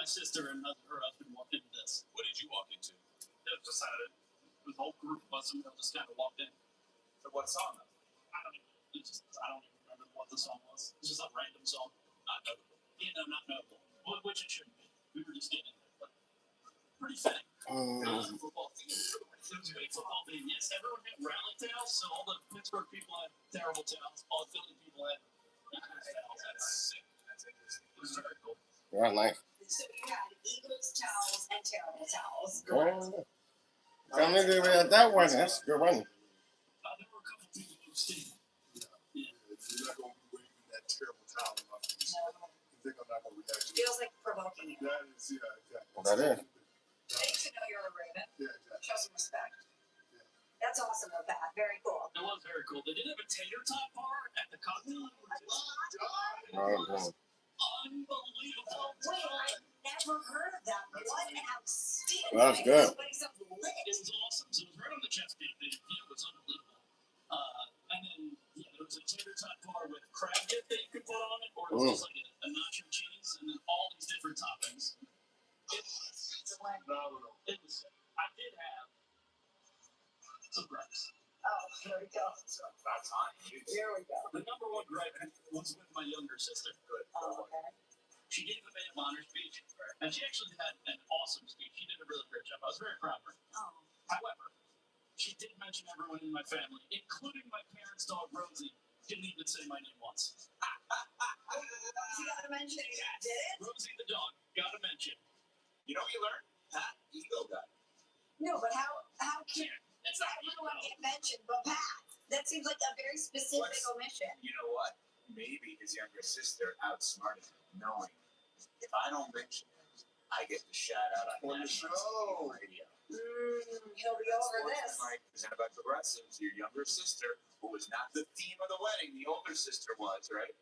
sister and her husband walked into this. What did you walk into? It was decided. The whole group of us, just kind of walked in. So what song? I don't even remember what the song was. It's just a random song. Not notable. Yeah, no, not notable. Which it shouldn't be. We were just getting there, but pretty fitting. Football team. It was a big football thing. Yes, everyone had rally towels, so all the Pittsburgh people had terrible towels. All the Philly people had Eagles towels. That's sick. That's interesting. It was very cool. Yeah, nice. So you had Eagles towels and terrible towels. Oh, tell me we had that one. That's a good one. There were a couple people who stayed. You're not going to be waving that terrible towel in my face. You think I'm not going to react to it? Feels like provoking you. That is, yeah, exactly. Well, that is. They should know you're a Raven. Yeah, exactly. Show some respect. That's awesome though, Pat. Very cool. It was very cool. They did have a tater tot bar at the cocktail. Oh, Unbelievable. Wait, I've never heard of that. What an outstanding. That's good. This place sounds lit. It was awesome. So it was right on the Chesapeake. The view was unbelievable. And then, yeah, there was a tater tot bar with crab dip that you could put on it, or it was just like a nacho cheese, and then all these different toppings. Phenomenal. It was, I did have some gripes. Oh, here we go. About time. Here we go. The number one gripe was with my younger sister. Good. Oh, okay. She gave the maid of honor speech, and she actually had an awesome speech. She did a really great job. I was very proud of her. Oh. However, she did mention everyone in my family, including my parents' dog, Rosie. Didn't even say my name once. You gotta mention it. Did it? Rosie the dog, gotta mention. You know what you learned? Pat, ego guy. No, but how can It's not everyone get mentioned but Pat? That seems like a very specific omission. You know what? Maybe his younger sister outsmarted him, knowing if I don't mention him, I get the shout out on the national show. radio. He'll be over this. Like presented by Progressives, your younger sister, who was not the theme of the wedding, the older sister was, right?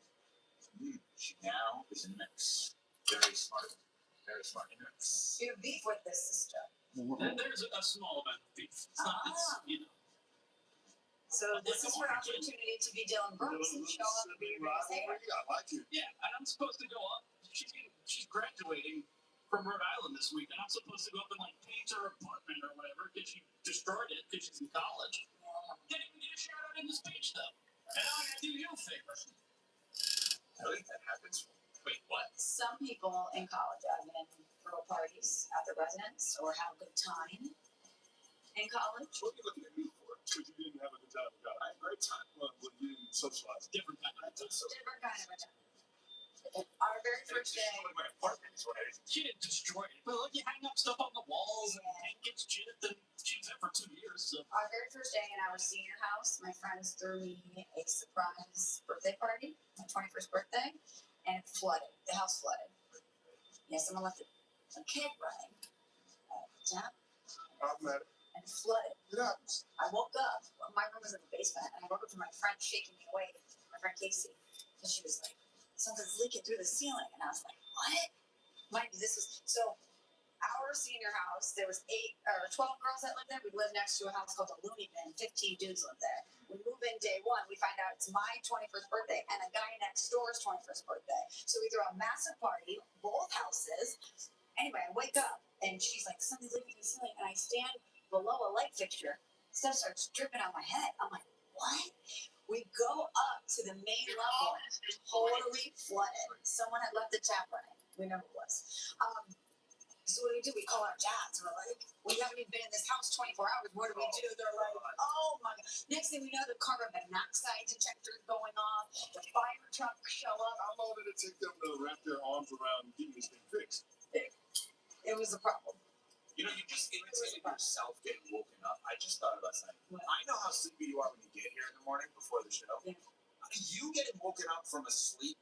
She now is in the mix. Very smart. Very smart. You have beef with this sister. And there's a small amount of beef. It's not, you know. So this is her opportunity to be Dylan Brooks and show up and be I like it. Yeah, and I'm supposed to go up. She's graduating from Rhode Island this week, and I'm supposed to go up and like paint her apartment or whatever because she destroyed it because she's in college. Didn't even get a shout out in the speech though. And now I gotta do you a favor. I think that happens. Wait, what? Some people in college admin throw parties at their residence or have a good time in college. What are you looking at me for? Because you didn't have a good time with God. I had a great time. Well, you didn't socialize. Different kind of time. Different kind of a time. On our very first day. My apartment is what I did. She didn't destroy it, but like you hang up stuff on the walls and paint gets chipped, and she was there for 2 years. So. Our very first day in our senior house, my friends threw me a surprise birthday party, my 21st birthday, and it flooded. The house flooded. Yeah, someone left a kid running at the tap, Automatic. and it flooded. It happens. I woke up. My room was in the basement, and I woke up to my friend shaking me awake. My friend Casey, and she was like, "Something's leaking through the ceiling," and I was like, "What?" Mind you, this was so. Our senior house, there was 8 or 12 girls that lived there. We lived next to a house called the Looney Bin. 15 dudes lived there. We move in day one. We find out it's my 21st birthday and a guy next door's 21st birthday. So we throw a massive party, both houses. Anyway, I wake up and she's like, "Something's leaking in the ceiling," and I stand below a light fixture. Stuff starts dripping on my head. I'm like, "What?" We go up to the main level, totally flooded. Someone had left the tap running. We know who it was. So what do? We call our dads. We're like, "We haven't even been in this house 24 hours. What do we do?" They're like, "Oh my God." Next thing we know, the carbon monoxide detector is going off. The fire truck show up. How long did it take them to wrap their arms around getting this thing fixed? It was a problem. You know, you just imitated yourself getting woken up. I just thought about something. What? I know how sleepy you are when you get here in the morning before the show. Yeah. You getting woken up from a sleep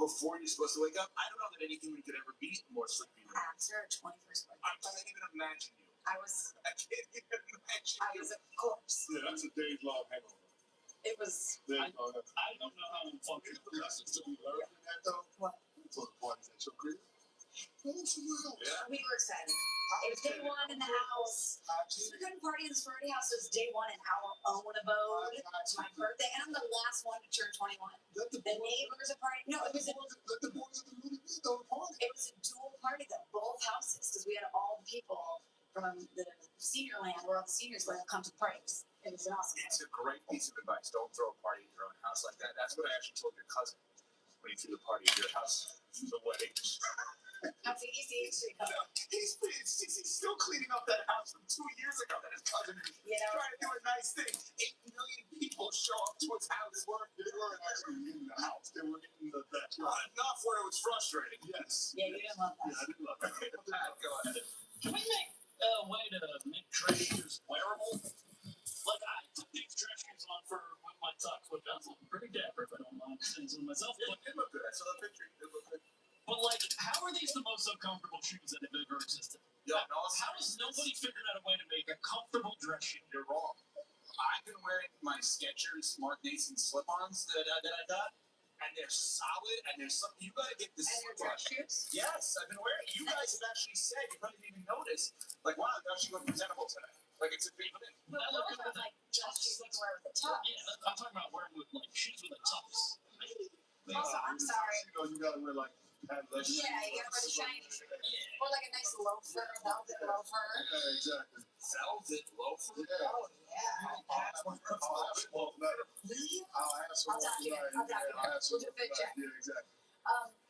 before you're supposed to wake up, I don't know that anything could ever be more sleepy than that. After her 21st birthday, I can't even imagine you. I was I can't even imagine you. a corpse. Yeah, that's a days-long hangover. It was. Days-long. I don't know how I'm functioning. So you learned from that, though? What? So the parties at your crib? Go somewhere else. Yeah. We were excited. It was day one in the house. We couldn't party in the sorority house. So it was day one in our own abode. It's my birthday, and I'm the last one to turn 21. Let the The neighbors are partying. No, it was a dual party though, both houses, because we had all the people from the senior land where all the seniors live come to the parties. It was an awesome. It's a great piece of advice. Don't throw a party at your own house like that. That's what I actually told your cousin when he threw the party at your house. The wedding. How's the ECH come? He's still cleaning up that house from 2 years ago that his cousin is trying to do a nice thing. 8 million people show up to his house. They weren't actually in the house. They were in the backyard. Enough where it was frustrating. Yes. Yeah, you didn't love that. Yeah, I didn't love that. Pat, go ahead. Can we make a way to make dress shoes wearable? Like, I took these dress shoes on for with my tux, which I was looking pretty dapper if I don't mind saying so myself. Yeah, it looked good. I saw that picture. It looked good. But, like, how are these the most uncomfortable shoes that have ever existed? Yeah, How has nobody figured out a way to make a comfortable dress shoe? You're wrong. I've been wearing my Skechers Mark Nason slip-ons that I got, and they're solid. And there's some you gotta get this. And your dress shoes? Yes, I've been wearing. You guys have actually said you probably didn't even notice. Like, wow, I'm actually looking presentable today. Like it's a big thing. No, those are like dress shoes you can wear with a tux. Yeah, I'm talking about wearing with like shoes with a tux. Also, I'm sorry. You gotta wear like padded Yeah, you gotta wear the shiny shoes. Or like a nice loafer, velvet loafer. Yeah, exactly. Velvet loafer. Yeah. Oh, yeah. That's one of Well, Will you? I'll ask I'll talk to you. I'll talk to you. We'll do a fit check. Yeah, exactly.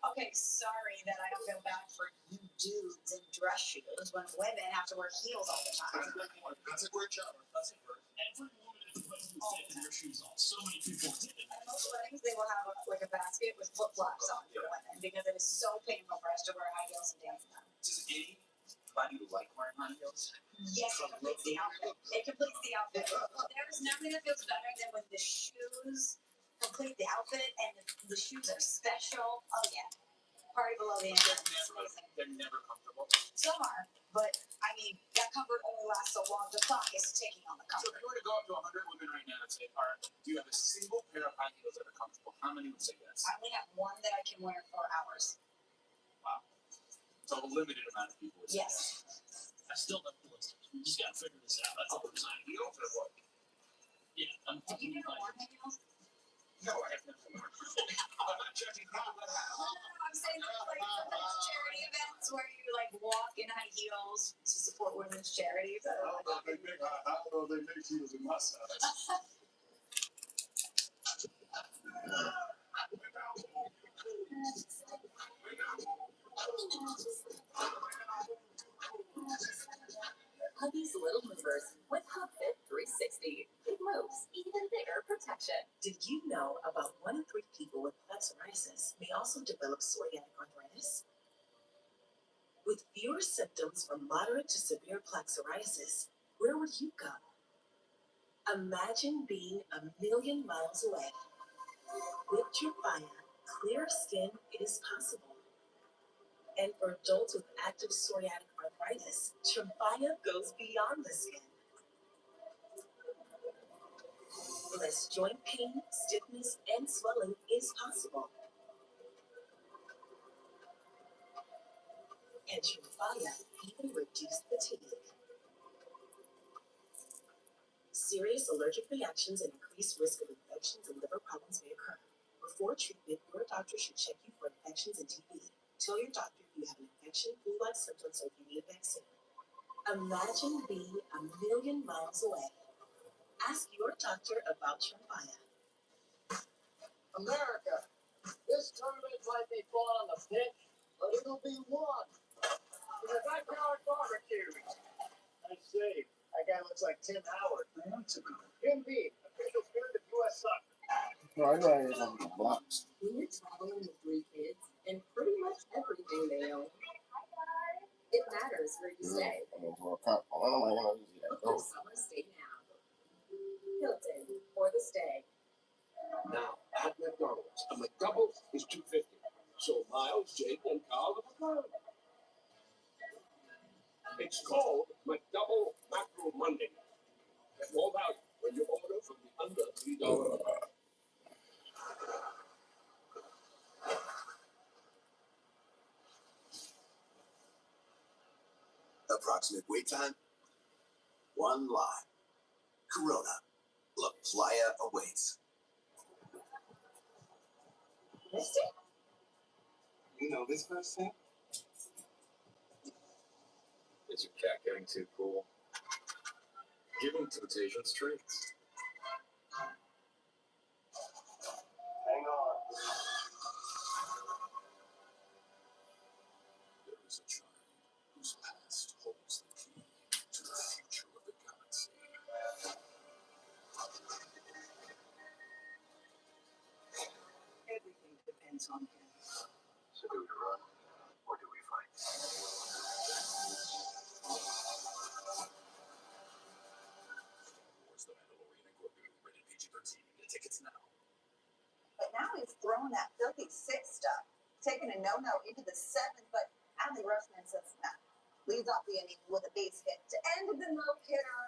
Okay, sorry that I don't feel bad for you dudes in dress shoes when women have to wear heels all the time. That's a great shower. That's it. Every woman in the place was taking their shoes off. So many people did it. At most weddings, they will have like a basket with flip flops on for women because it is so painful for us to wear high heels and dance in them. Does anybody like wearing high heels? Yes, it completes the outfit. It completes the outfit. There is nothing that feels better than when the shoes complete the outfit and the shoes are special. Oh yeah, party below the ankle. It's amazing. They're never comfortable. Some are, but I mean that comfort only lasts so long. The clock is ticking on the So comfort. if you were to go up to 100 women right now and say, all right, do you have a single pair of high heels that are comfortable? How many would say yes? I only have one that I can wear for hours. So a limited amount of people would say Yes. I still have the list. We just gotta figure this out. That's all I'm saying. You don't feel what? Yeah, I'm Have you thinking never like worn high heels? No, I have never worn. I'm not judging people that have. No, I'm saying like sometimes charity events where you like walk in high heels to support women's charities. I don't know. I don't know if they make heels in my size. Huggies Little Movers with HubFit 360. It moves, even bigger protection. Did you know about 1 in 3 people with plaque psoriasis may also develop psoriatic arthritis? With fewer symptoms from moderate to severe plaque psoriasis, where would you go? Imagine being 1,000,000 miles away. With Tremfya, clear skin is possible. And for adults with active psoriatic arthritis, Tremfya goes beyond the skin. Less joint pain, stiffness, and swelling is possible. And Tremfya even reduces fatigue. Serious allergic reactions and increased risk of infections and liver problems may occur. Before treatment, your doctor should check you for infections and TB. Tell your doctor if you have an infection, flu-like symptoms, or if you need a vaccine. Imagine being 1,000,000 miles away. Ask your doctor about Tremfya. America, this tournament might be fought on the pitch, but it'll be won in the backyard barbecue. I see. That guy looks like Tim Howard. Tim B, official spirit of U.S. soccer. No, I know he's on the blocks. When you're traveling with 3 kids and pretty much everything they own, it matters where you stay. I'm going to a cop. I don't know why I use that. Book your summer stay now. Hilton for the stay. Now, at McDonald's, a McDouble is $2.50. So Miles, Jake, and Carl have a card. It's called McDouble Macro Monday. Get more value when you order from the under $3. Approximate wait time, 1 line. Corona. La Playa awaits. Missed it? You know this person? Is your cat getting too cool? Give him temptations treats. Hang on. There is a child whose past holds the key to the future of the galaxy. Everything depends on him. So do we run or do we fight? Wars The Mandalorian Incorporated, rated PG-13. Get tickets now. But now he's throwing that filthy six stuff, taking a no-no into the seventh, but Adley Rushman says no. Leads off the inning with a base hit to end the no-hitter.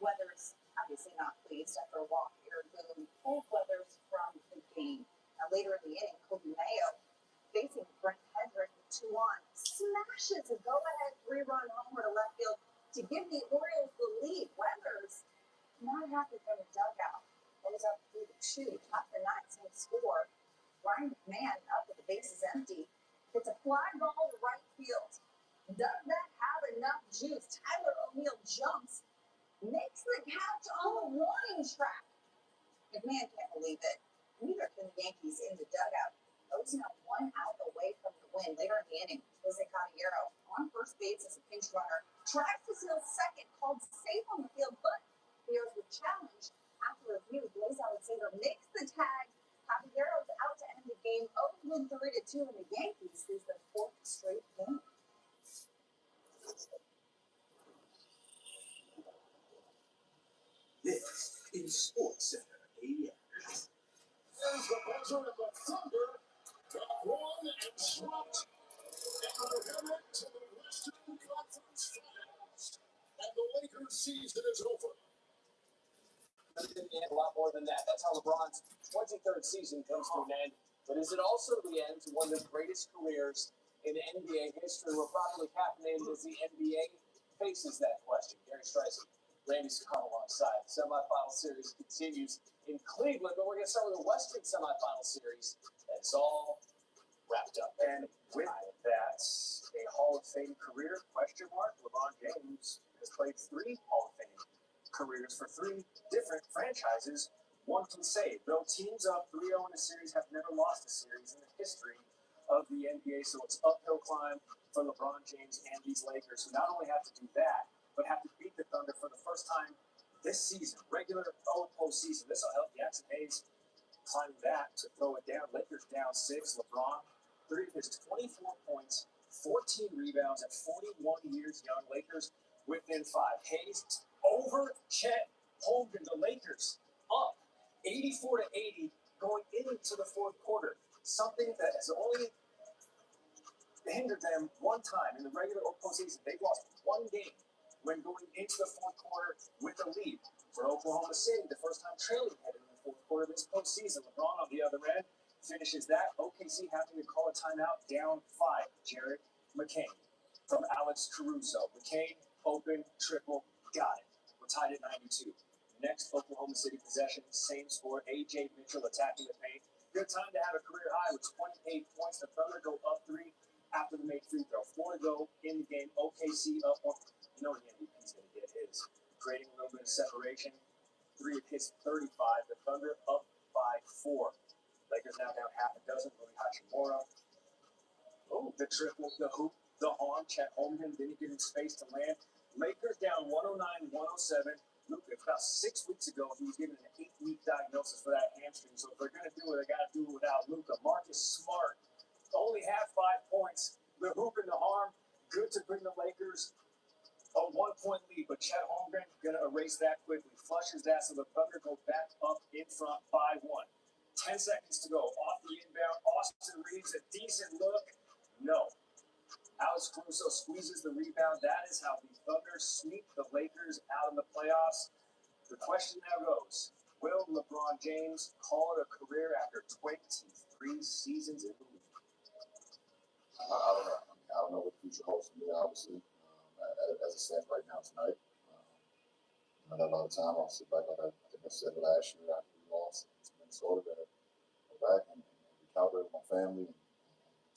Weathers obviously not pleased after a walk here. Boone pulled Weathers from the game. Now later in the inning, Kobe Mayo facing Brent Hedrick with 2 on, smashes a go-ahead 3-run homer to left field to give the Orioles the lead. Weathers not happy from the dugout. Goes up 3-2, top the ninth, same score. Ryan McMahon up with the bases empty. It's a fly ball to right field. Does that have enough juice? Tyler O'Neill jumps, makes the catch on the warning track. McMahon can't believe it. Neither can the Yankees in the dugout. O's now 1 out away from the win. Later in the inning, Jose Caballero on first base as a pinch runner. Tries to steal second, called safe on the field, but the O's were challenged. After review, Blaze Alexander makes the tag. Caballero's out to end the game. O's win 3-2, and the Yankees lose their 4th straight game. This is Sports Center AM. There's the buzzer and the Thunder got one and swept. And we're headed to the Western Conference Finals. And the Lakers season is over. In the end, a lot more than that. That's how LeBron's 23rd season comes to an end. But is it also the end to one of the greatest careers in NBA history? We're properly caffeinated as the NBA faces that question. Gary Streisand, Randy Scott alongside. The semifinal series continues in Cleveland, but we're going to start with the Western semifinal series. That's all wrapped up. And with that, a Hall of Fame career, question mark, LeBron James has played 3 Hall of Fame careers for 3 different franchises. One can say, though teams up 3-0 in a series have never lost a series in the history of the NBA, so it's uphill climb for LeBron James and these Lakers, who not only have to do that, but have to beat the Thunder for the first time this season, regular postseason. This will help Jackson Hayes climbing that to throw it down. Lakers down 6. LeBron, 3 of his 24 points, 14 rebounds at 41 years young. Lakers within 5. Hayes over Chet Holmgren. The Lakers up 84-80 going into the 4th quarter. Something that has only hindered them one time in the regular postseason. They've lost 1 game when going into the 4th quarter with a lead. For Oklahoma City, the first time trailing headed in the 4th quarter this postseason. LeBron on the other end finishes that. OKC having to call a timeout down 5. Jared McCain from Alex Caruso. McCain, open, triple, got it. We're tied at 92. Next Oklahoma City possession, same score. A.J. Mitchell attacking the paint. Good time to have a career high with 28 points. The Thunder go up 3 after the made free throw. 4 to go in the game. OKC up 1. You know the MVP's going to get his. Creating a little bit of separation. 3 of his 35. The Thunder up by 4. Lakers now down half a dozen. Rui Hachimura. Oh, the triple, the hoop, the arm. Chet Holmgren didn't get in space to land. Lakers down 109-107. Luka, about 6 weeks ago, he was given an 8-week diagnosis for that hamstring. So if they're going to do it, they got to do it without Luka. Marcus Smart only had 5 points. The hoop and the arm, good to bring the Lakers a 1-point lead. But Chet Holmgren going to erase that quickly. Flushes that, so the Thunder go back up in front by 1. 10 seconds to go. Off the inbound. Austin Reeves, a decent look. No. Alex Caruso squeezes the rebound. That is how the Thunder sneak the Lakers out of the playoffs. The question now goes, will LeBron James call it a career after 23 seasons in the league? I don't know. I don't know what the future holds for me, obviously. as it stands right now tonight. I got a lot of time. I'll sit back. I think I said last year after we lost to Minnesota that go back and recalibrate with my family and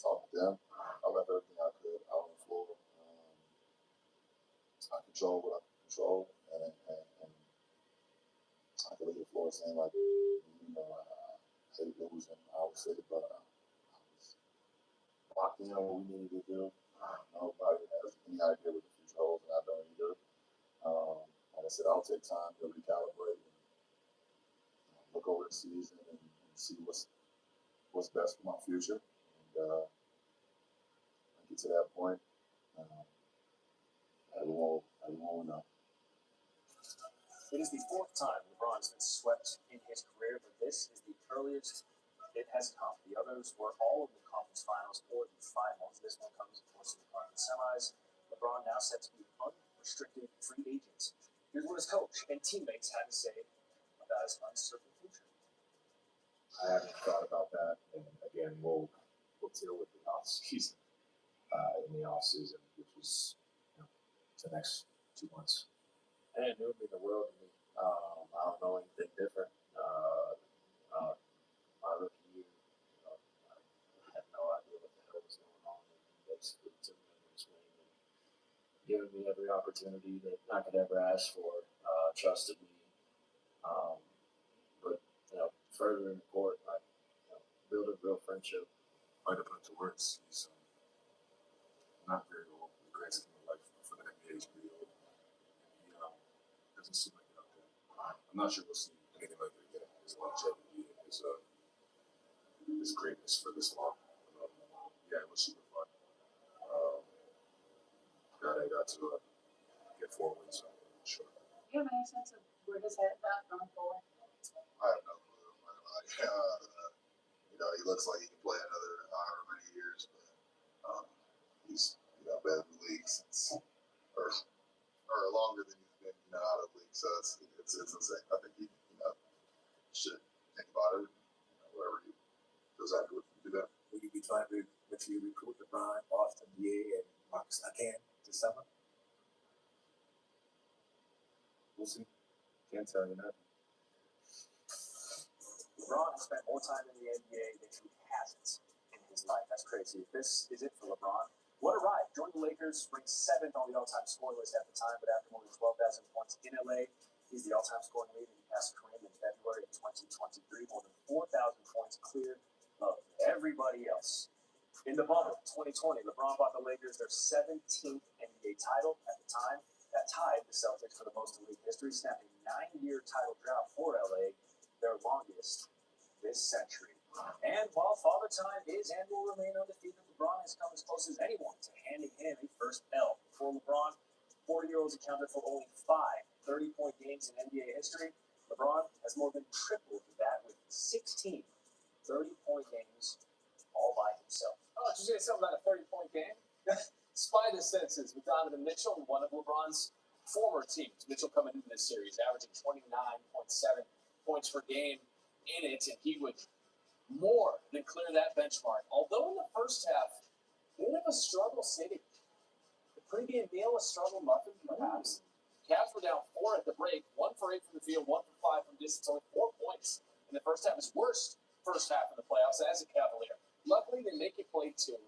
talk to them. I left everything I could out on the floor. I control what I can control, and I can leave the floor saying like, I hate losing, obviously, but I was locked in on what we needed to do. Nobody has any idea what the future holds, and I don't either. Like I said, I'll take time to recalibrate and look over the season and see what's best for my future. And get to that point, everyone will know. It is the fourth time LeBron's been swept in his career, but this is the earliest it has come. The others were all of the conference finals or the finals. This one comes, of course, in the conference semis. LeBron now set to be unrestricted free agent. Here's what his coach and teammates had to say about his uncertain future. I haven't thought about that, and again, we'll deal with the off season in the off season, which is the next 2 months. And it would mean the world to me. I don't know anything different. My rookie year, I had no idea what the hell was going on. And basically took me under his wing and given me every opportunity that I could ever ask for. Trusted me. But further in the court, I built a real friendship. Might have put to words. He's not very old. The greatest in my life for the NBA is pretty old. He doesn't seem like it out there. I'm not sure we'll see anything like it again. His longevity and his greatness for this long. Yeah, it was super fun. Glad I got to get 4 wins. Sure. Do you have any sense of where his head is at going forward? I have no clue. He looks like he can play another however many years, but he's been in the league since or longer than he's been out of the league. So it's insane. I think he should think about it. Whatever he goes after, do that. Will you be trying to recruit LeBron, Boston, NBA, and Marcus Again this summer? We'll see. Can't tell you nothing. LeBron has spent more time in the NBA than he hasn't in his life. That's crazy. If this is it for LeBron, what a ride. Joined the Lakers, ranked 7th on the all-time scoring list at the time, but after more than 12,000 points in LA, he's the all-time scoring leader. He passed Kareem in February of 2023, more than 4,000 points clear of everybody else. In the bubble, 2020, LeBron bought the Lakers their 17th NBA title at the time. That tied the Celtics for the most in league history, snapping a 9-year title drought for LA, their longest this century. And while Father Time is and will remain undefeated, LeBron has come as close as anyone to handing him a first L. Before LeBron, 40-year-olds accounted for only 5 30-point games in NBA history. LeBron has more than tripled that with 16 30-point games all by himself. Oh, did you say something about a 30-point game? Spy the senses with Donovan Mitchell, one of LeBron's former teams. Mitchell coming into this series, averaging 29.7 points per game in it, and he would more than clear that benchmark. Although in the first half, bit of a struggle city. The pregame meal, a struggle muffin, perhaps. Cavs were down 4 at the break, 1 for 8 from the field, 1 for 5 from distance, only 4 points in the first half. His worst first half in the playoffs as a Cavalier. Luckily, they make it play 2.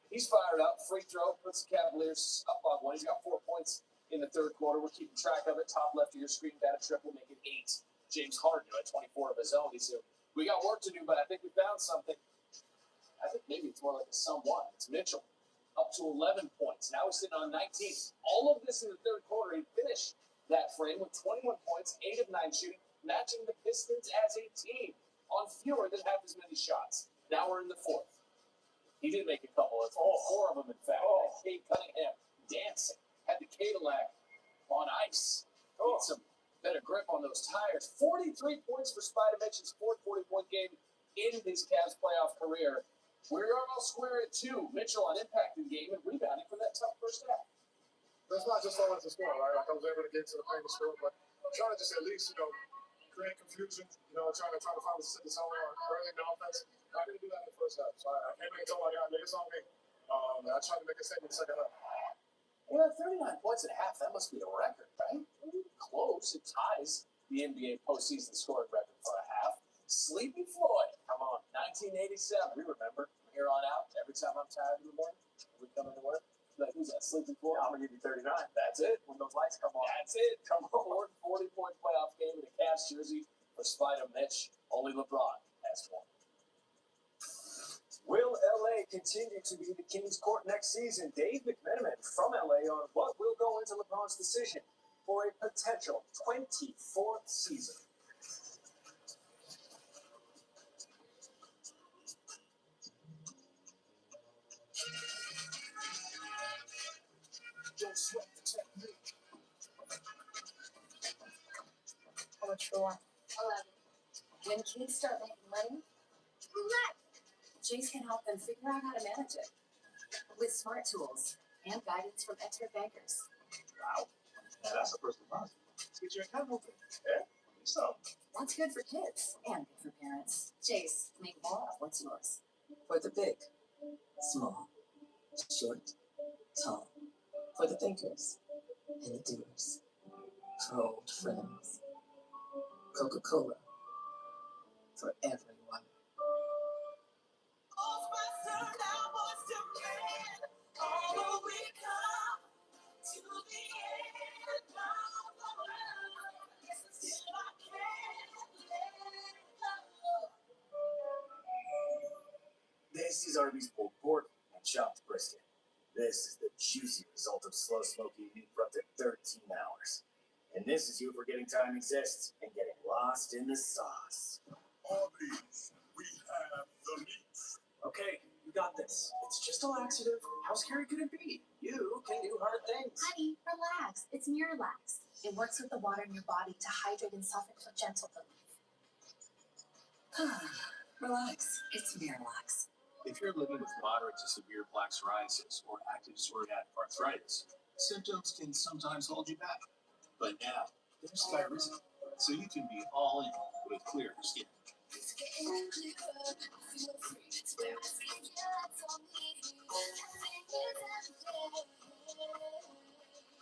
He's fired up. Free throw puts the Cavaliers up on 1. He's got 4 points in the third quarter. We're keeping track of it. Top left of your screen, got a triple, make it 8. James Harden at 24 of his own. He said, we got work to do, but I think we found something. I think maybe it's more like a somewhat. It's Mitchell up to 11 points. Now he's sitting on 19. All of this in the third quarter. He finished that frame with 21 points, 8 of 9 shooting, matching the Pistons as a team on fewer than half as many shots. Now we're in the fourth. He did make a couple of 4 of them, in fact. Kate Cunningham dancing. Had the Cadillac on ice. Need some better grip on those tires. 43 points for Spider Mitchell's 4th 40-point game in his Cavs playoff career. We are all square at 2. Mitchell on impacting game and rebounding for that tough first half. It's not just always the score, right? Like I was able to get to the famous score, but trying to just at least, create confusion, trying to find the zone early in the offense. I didn't do that in the first half, so I can't make it tell my guy, it's on me. I tried to make a statement in the second half. Yeah, 39 points at half. That must be a record, right? Close. It ties the NBA postseason scoring record for a half. Sleepy Floyd. Come on. 1987. We remember. From here on out, every time I'm tired in the morning, we come into work. Like, who's that? Sleepy Floyd? I'm going to give you 39. That's it. When those lights come on. That's it. Come on. 40-point playoff game in a Cavs jersey for Spider Mitch. Only LeBron has one. Will LA continue to be the King's Court next season? Dave McMenamin from LA on what will go into LeBron's decision for a potential 24th season. Don't sweat the technique. How much for one? 11. When kids start making money, Jace can help them figure out how to manage it with smart tools and guidance from expert bankers. Wow. Now that's a personal loss. Let's get your account open. Yeah? So. What's good for kids and good for parents? Jace, make more of what's yours. For the big, small, short, tall. For the thinkers and the doers. For old friends. Coca-Cola. For everyone. This is Arby's pulled pork and chopped brisket. This is the juicy result of slow smoking meat for up to 13 hours. And this is you forgetting time exists and getting lost in the sauce. Arby's, we have the meat. Okay, you got this. It's just a laxative. How scary could it be? You can do hard things. Honey, relax. It's Miralax. It works with the water in your body to hydrate and soften for gentle relief. Relax. It's Miralax. If you're living with moderate to severe plaque psoriasis or active psoriatic arthritis, symptoms can sometimes hold you back. But now, there's Skyrizi, so you can be all in with clear skin.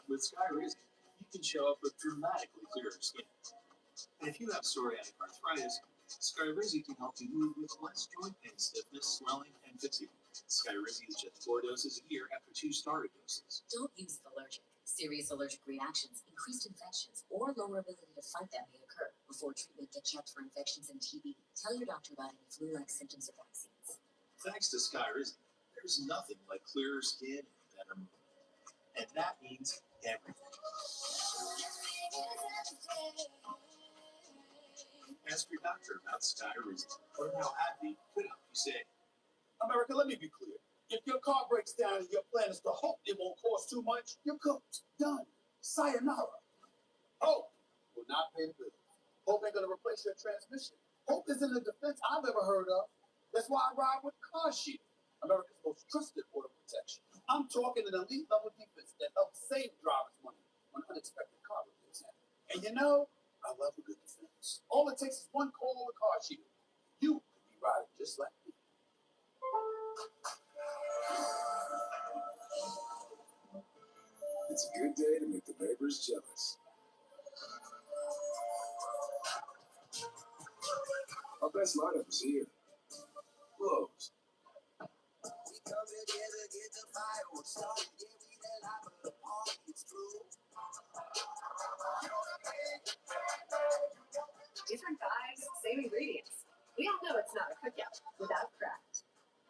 With Skyrizi, you can show up with dramatically clearer skin. And if you have psoriatic arthritis, Skyrizi can help you move with less joint pain, stiffness, swelling, and fatigue. Skyrizi is just 4 doses a year after 2 starter doses. Don't use if allergic. Serious allergic reactions, increased infections, or lower ability to fight them may occur. Before treatment, get checked for infections and TB. Tell your doctor about any flu-like symptoms or vaccines. Thanks to Skyrizi, there's nothing like clearer skin and better mood. And that means everything. Ask your doctor about Skyrizi. Learn how AbbVie could help you save. America, let me be clear. If your car breaks down and your plan is to hope it won't cost too much, you're cooked. Done. Sayonara. Hope will not pay the bill. Hope ain't gonna replace your transmission. Hope isn't a defense I've ever heard of. That's why I ride with CarShield, America's most trusted auto protection. I'm talking an elite level defense that helps save drivers money when unexpected car repairs happen. And you know, I love a good defense. All it takes is one call with CarShield. You could be riding just like me. It's a good day to make the neighbors jealous. Our best lineup is here. Lowe's. Different guys, same ingredients. We all know it's not a cookout without craft.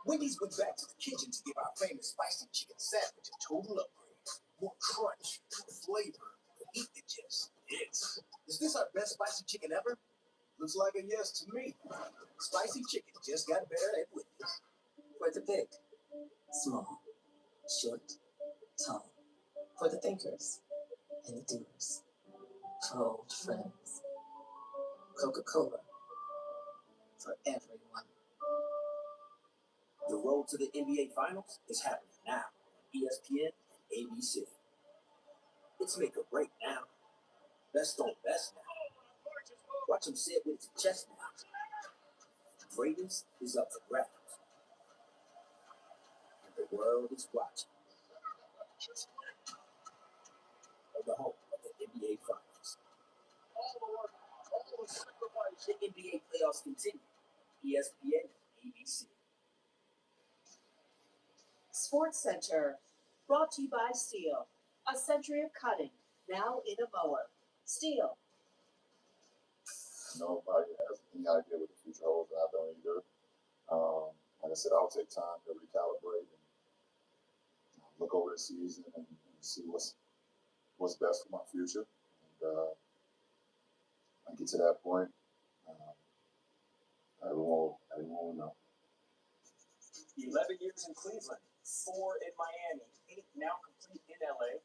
Wendy's went back to the kitchen to give our famous spicy chicken sandwich a total upgrade. More crunch, more flavor, the heat that just hits. Is this our best spicy chicken ever? Looks like a yes to me. Spicy chicken just got better at Wendy's. For the big, small, short, tall. For the thinkers and the doers. For old friends. Coca-Cola. For everyone. The road to the NBA Finals is happening now on ESPN and ABC. It's make or break now. Best on best now. Watch him sit with his chest now. Greatness is up for grabs. And the world is watching. NBA Finals. All the work, all the sacrifice. The NBA playoffs continue. ESPN and ABC. Sports Center, brought to you by Steel. A century of cutting, now in a mower. Steel. Nobody has any idea what the future holds, and I don't either. Like I said, I'll take time to recalibrate and look over the season and see what's best for my future. And I get to that point, everyone will know. 11 years in Cleveland, 4 in Miami, 8 now complete in LA.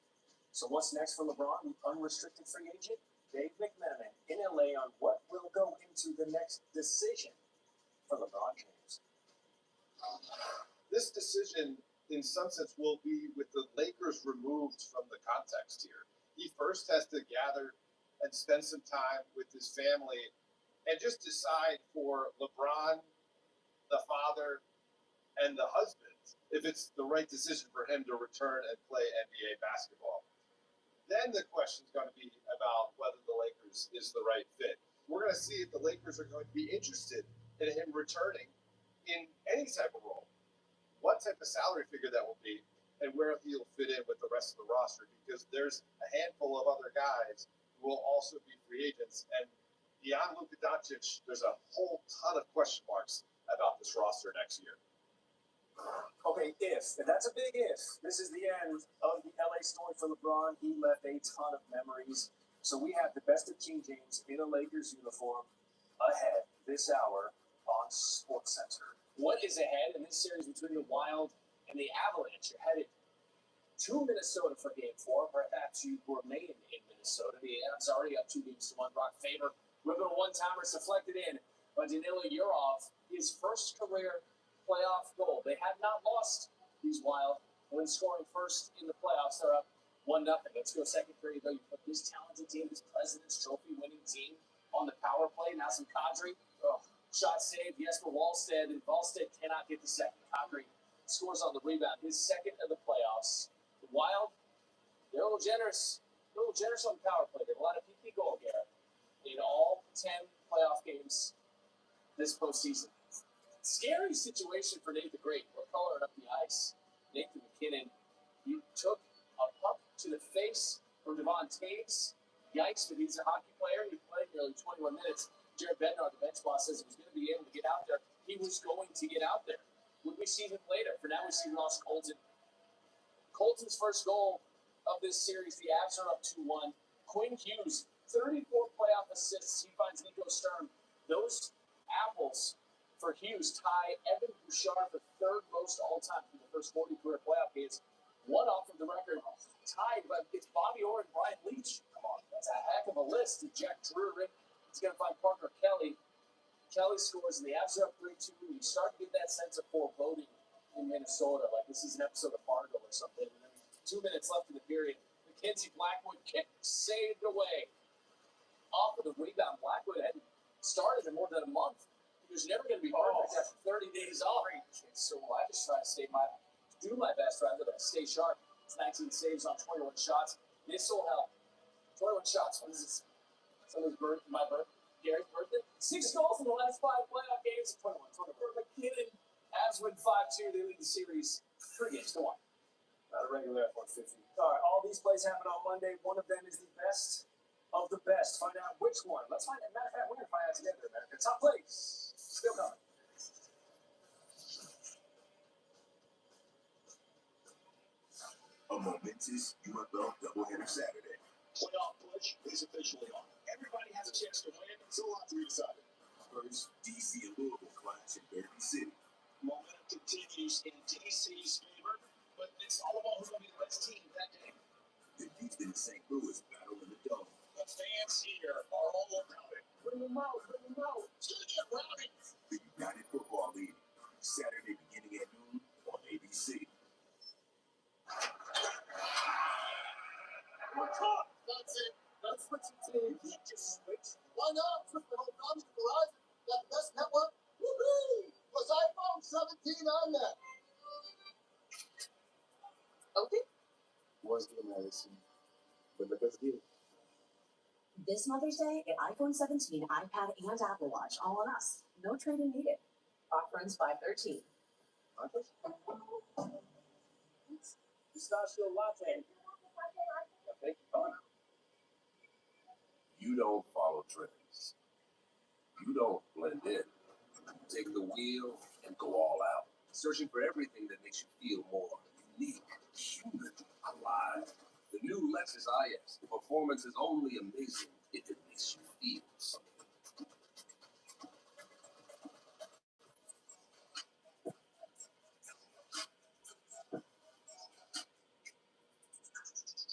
So what's next for LeBron, the unrestricted free agent? Dave McMenamin in LA on what will go into the next decision for LeBron James. This decision, in some sense, will be with the Lakers removed from the context here. He first has to gather and spend some time with his family and just decide for LeBron, the father, and the husband, if it's the right decision for him to return and play NBA basketball. Then the question is going to be about whether the Lakers is the right fit. We're going to see if the Lakers are going to be interested in him returning in any type of role, what type of salary figure that will be, and where he'll fit in with the rest of the roster, because there's a handful of other guys who will also be free agents. And beyond Luka Doncic, there's a whole ton of question marks about this roster next year. Okay, and that's a big if. This is the end of the LA story for LeBron. He left a ton of memories. So we have the best of King James in a Lakers uniform ahead this hour on SportsCenter. What is ahead in this series between the Wild and the Avalanche? You're headed to Minnesota for Game 4. Perhaps you remain in Minnesota. The Avs already up 2-1. Brock Faber ripping a one-timer, deflected in by Danilo Yurov, his first career playoff goal. They have not lost these Wild when scoring first in the playoffs. They're up 1-0. Let's go second period, though. You put this talented team, this President's Trophy winning team on the power play. Now some Kadri. Shot saved. Jesper Wallstedt, and Wallstedt cannot get the second. Kadri scores on the rebound. His second of the playoffs. The Wild, they're a little generous. They're a little generous on the power play. They have a lot of PP goal, Garrett, in all 10 playoff games this postseason. Scary situation for Nathan Great. We're coloring up the ice. Nathan McKinnon, he took a puck to the face from Devon Taves. Yikes, but he's a hockey player. He played nearly 21 minutes. Jared Bednar, the bench boss, says he was going to be able to get out there. He was going to get out there. Would we see him later? For now, we see Ross Colton. Colton's first goal of this series. The Avs are up 2-1. Quinn Hughes, 34 playoff assists. He finds Nico Sturm. Those apples for Hughes tie Evan Bouchard for third most all-time in the first 40 career playoff games. One off of the record, tied, but it's Bobby Orr and Brian Leach. Come on, that's a heck of a list. Jack Drury, he's going to find Parker Kelly. Kelly scores, and the Avs are up 3-2. You start to get that sense of foreboding in Minnesota, like this is an episode of Fargo or something. And then 2 minutes left in the period. Mackenzie Blackwood kick saved away. Off of the rebound, Blackwood hadn't started in more than a month. He was never going to be perfect after 30 days off. So I just try to do my best rather than stay sharp. It's 19 saves on 21 shots. This will help. 21 shots. What is this? Someone's birthday, my birthday, Gary's birthday. 6 goals in the last 5 playoff games. 21. McKinnon, Avs win 5-2. They lead the series 3-1. Not a regular F-150. All right, all these plays happen on Monday. One of them is the best of the best. Find out which one. Let's find out. Matter of fact, we're going to find out together, America. Top plays. Still coming. A momentous UFL doubleheader Saturday. Playoff push is officially on. Everybody has a chance to win. It's a lot to be decided. First, DC and Louisville clash in Derby City. Momentum continues in DC's favor, but it's all about who's going to be the best team that day. The Houston and St. Louis battle in the Dome. The fans here are all about it. Bring them out, bring them out. It's going to get rowdy. The United Football League, Saturday beginning at noon on ABC. We're caught. That's it. That's what you do. You can't just switch. Why not? Flip the whole comes to Verizon. Got the best network. Woohoo! Was iPhone 17 on that? Okay. Was the medicine, but let us get it. This Mother's Day, get iPhone 17, iPad, and Apple Watch all on us. No trade-in needed. Offer ends 5/13. Pistachio latte. Okay. You don't follow trends. You don't blend in. Take the wheel and go all out. Searching for everything that makes you feel more unique, human, alive. The new Lexus IS. The performance is only amazing if it makes you feel something.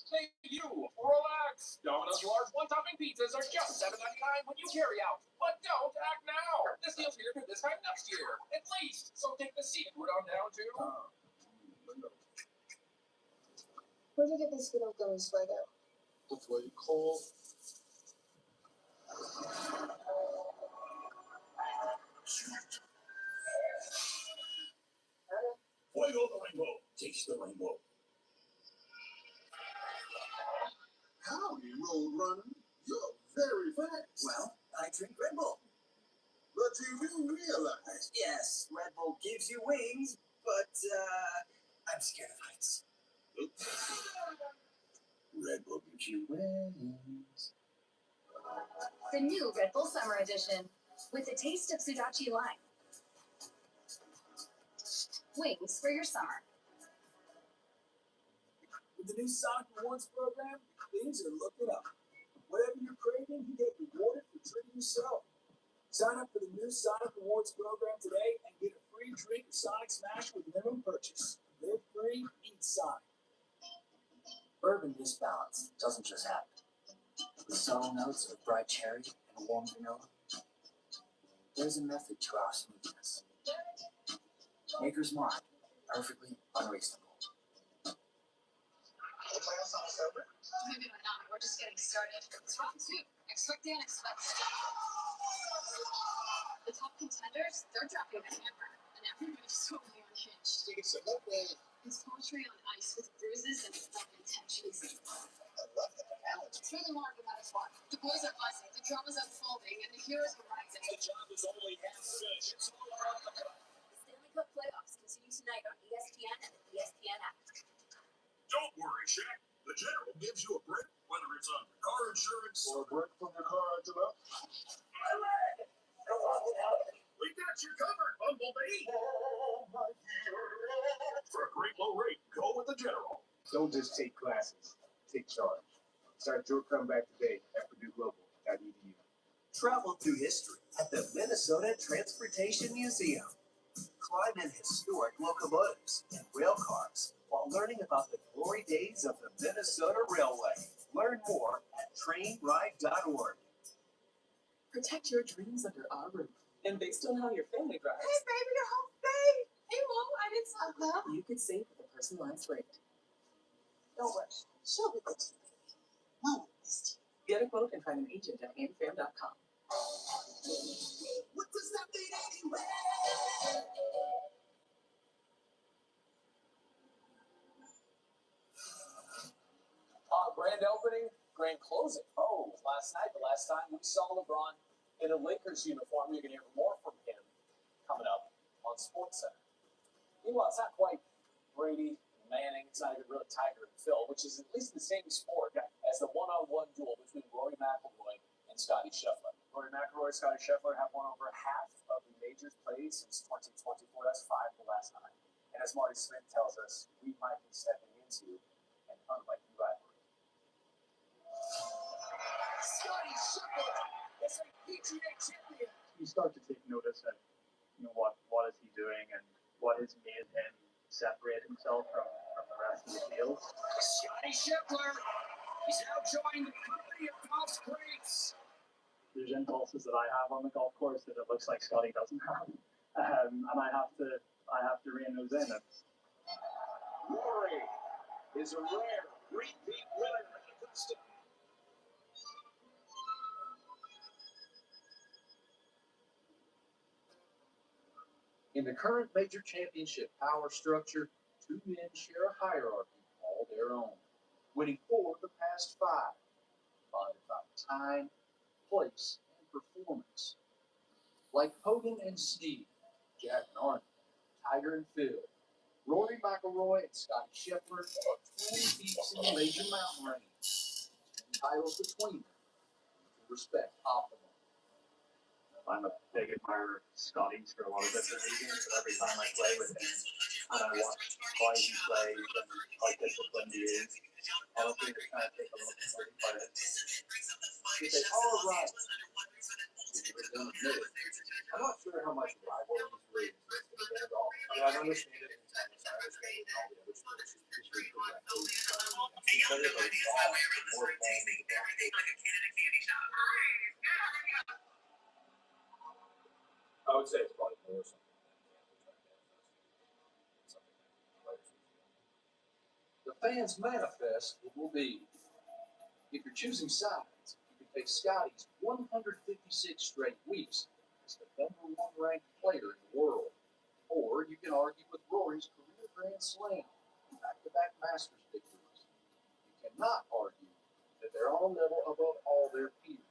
Hey, you, relax. Domino's large one-topping pizzas are just $7.99 when you carry out. But don't act now. This deal's here through this time next year, at least. So take the secret on down to. Where'd you get this good old going, Fuego? That's what you call Fuego the rainbow. Taste the rainbow. Howdy, Road Runner. You're very fast. Well, I drink Red Bull. But you do realize Yes, Red Bull gives you wings, but I'm scared of heights. Red Bull gives you wings. The new Red Bull Summer Edition with the taste of Sudachi lime. Wings for your summer. With the new Sonic Rewards program, things are looking up. Whatever you're craving, you get rewarded for treating yourself. Sign up for the new Sonic Rewards program today and get a free drink of Sonic Smash with minimum purchase. Live free, eat Sonic. Bourbon this balance doesn't just happen. With subtle notes of bright cherry and warm vanilla, there's a method to our smoothness. Maker's Mark, perfectly unreasonable. Maybe we're not. We're just getting started. It's round two. Expect the unexpected. The top contenders, they're dropping the hammer, and everybody's totally unhinged. It's poetry on ice with bruises and warm intentions. It's really more of a metaphor. The boys are buzzing, the drama's unfolding, and the heroes are rising. The job is only half finished. It's all around the cup. The Stanley Cup playoffs continue tonight on ESPN and the ESPN app. Don't worry, Shaq. The General gives you a break, whether it's on your car insurance or a break from your car acting up. We got you covered, Bumblebee. For a great low rate, go with the General. Don't just take classes. Take charge. Start your comeback today at PurdueGlobal.edu. Travel through history at the Minnesota Transportation Museum. Climb in historic locomotives and rail cars while learning about the glory days of the Minnesota Railway. Learn more at trainride.org. Protect your dreams under our roof. And based on how your family drives, Hey, baby, you're home safe. Hey, Mom, I did something. you could save with a personalized rate. Don't worry. She'll be good to you. Mom missed you. Get a quote and find an agent at amfam.com. What does that mean anyway? Grand opening, grand closing. Oh, last night, the last time we saw LeBron in a Lakers uniform. You're going to hear more from him coming up on SportsCenter. Meanwhile, it's not quite Brady, Manning. It's not even really Tiger and Phil, which is at least the same sport as the one-on-one duel between Rory McIlroy and Scottie Scheffler. Rory McIlroy and Scottie Scheffler have won over half of the majors played since 2024. That's 5 the last 9. And as Marty Smith tells us, we might be stepping into an unlikely rivalry. Scottie Scheffler is a PGA champion. You start to take notice of, what is he doing and what has made him separate himself from the rest of the field. Scottie Scheffler, he's now joined the company of golf greats. There's impulses that I have on the golf course that it looks like Scottie doesn't have, and I have to rein those in. Rory is a rare repeat winner at Augusta. In the current major championship power structure, 2 men share a hierarchy all their own, winning 4 of the past 5 bonded fights. time, place, and performance. Like Hogan and Steve, Jack and Arnold, Tiger and Phil, Rory McIlroy and Scotty Scheffler are twin peaks in the major mountain range. 10 titles between them. Respect optimal. I'm a big admirer of Scotty's for a lot of different reasons, but every time I play with him and I watch why he plays and how disciplined he is, honestly, just kind of take a look at what he plays. You say, all right. I'm not sure how much rivalry really exists in Randolph. I mean, I understand it in tennis, I understand it in all the other sports. It's just correctly. Players are involved in more playing than I would say it's probably more something that the fans' manifest will be, if you're choosing sides, you can take Scotty's 156 straight weeks as the #1 ranked player in the world. Or you can argue with Rory's career Grand Slam, back-to-back Masters victories. You cannot argue that they're on a level above all their peers.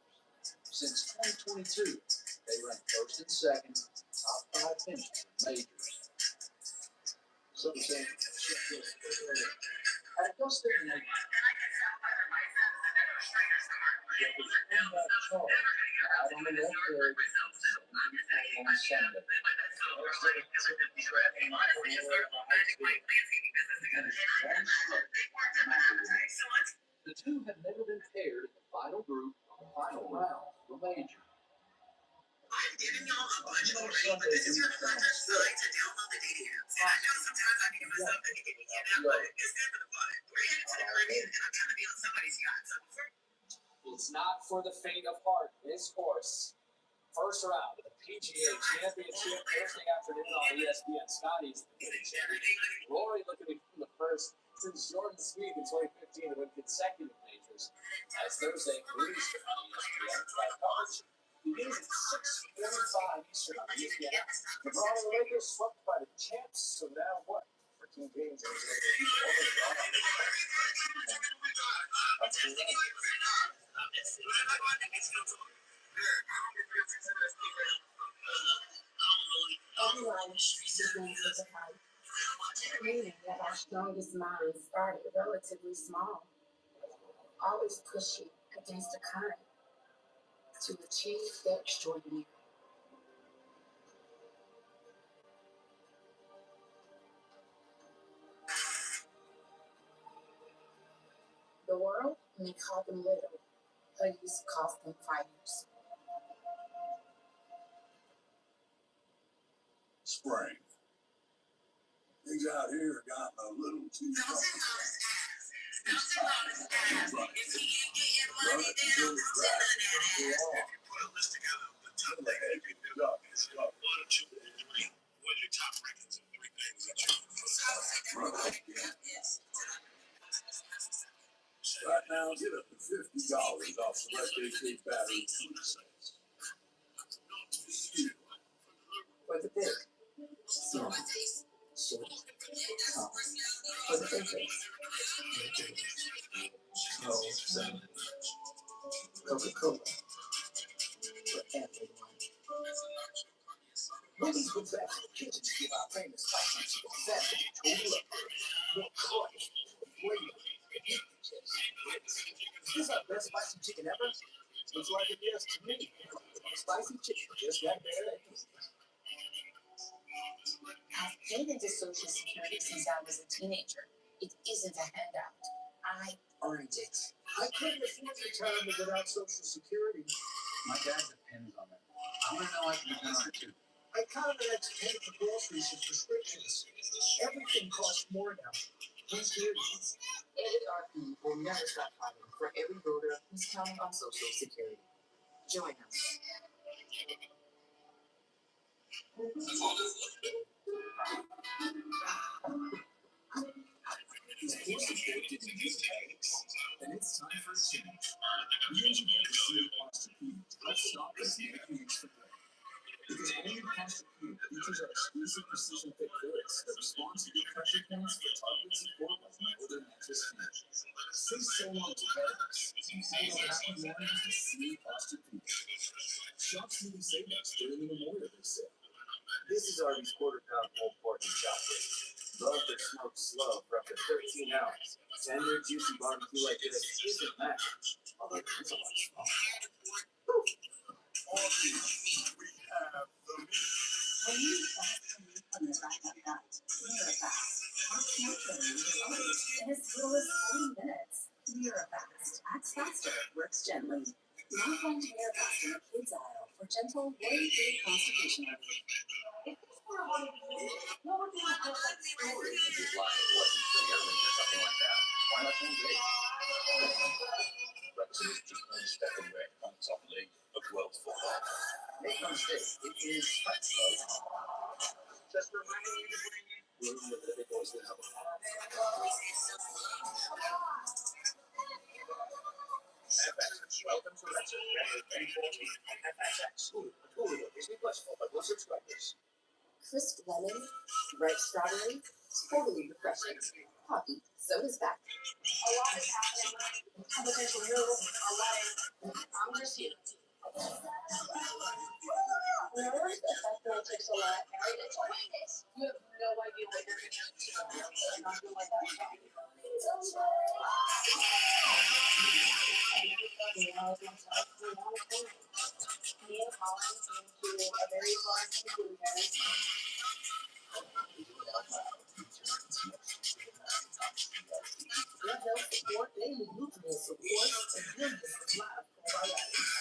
Since 2022, they rank first and second, top 5 finishes in majors. So to say, at Augusta in a charge, out on the left edge, on Sunday. The two have never been paired in the final group on the final round of the major. I've given y'all a bunch already, but this is your first time to download the dating apps. I know sometimes I can get myself thinking if you can't, but it's good for the vibe. We're headed to the Caribbean, and I'm trying to be on somebody's yacht. So before It's not for the faint of heart. This course, first round of the PGA Championship Thursday afternoon on ESPN. Scotty's the winning champion. Rory looking to become the first since Jordan Spieth in 2015 to win consecutive majors. As Thursday released on ESPN. Live coverage begins at 6:45 Eastern on ESPN. LeBron and the Lakers swept by the champs. So now what? 14 games in the Everyone begins with a fight, meaning that our strongest minds started relatively small, always pushing against the current to achieve the extraordinary. The world may call them little, hoodies calls them fighters. Spring. Things out here have gotten a little too complicated. Right now, get up to $50 off select AK battery sales. For the big, small, short, tall, for the thinkers. Coca-Cola, for everyone. Movies with back to the kitchen to give our famous spicy chicken salad total up. More crunch, flavor, This is our best spicy chicken ever. Looks like it is to me. Spicy chicken just got better. I've paid into Social Security since I was a teenager. It isn't a handout. I earned it. I couldn't afford retirement without Social Security. My dad depends on it. I want to know I can depend on it too. I counted on it to pay for groceries and prescriptions. Everything costs more now. Who's here? AARP will never stop fighting for every voter who's counting on Social Security. Join us. His poor support didn't use headaches. And it's time for a change. Re-engineer the Seal Posture Cube to help stop this making use for good. Because only Posture Cube features our exclusive precision fit fillets that respond to your pressure points for targeted support like no other mattress can. Say so long to parents. Say happy mornings to see foster people. Shops even save us during the Memorial Day sale. This is Arby's quarter-pound pulled pork and chop ribs. Love their smoked slow for up to 13 hours. Tender, juicy barbecue like this isn't that. Although it's a lot smaller. When you fast from the backup gut, Mirafast works naturally with your body in as little as 40 minutes. Mirafast acts faster, works gently. Now find Mirafast in the kids aisle for gentle, worry-free constipation relief. If this were a one what would be the perfect story? His life wasn't for airmen or something like that. Why not change it? Brexit is just one step away from the top league of world football. Make no mistake, it is Just reminding you to bring in room with the big boys now. FX. Welcome to Brexit. FX. Hulu, Disney Plus for local subscribers. Crisp lemon, ripe strawberry, totally refreshing. Poppy, soda's back. A lot is happening. Potential news, a lot. I'm just here. Nerves affect me takes a lot. You have no idea what you're going to do. Not doing like that. Me and Colin came to a very large conclusion. Good health support, daily nutrient support, and goodness of life probiotics.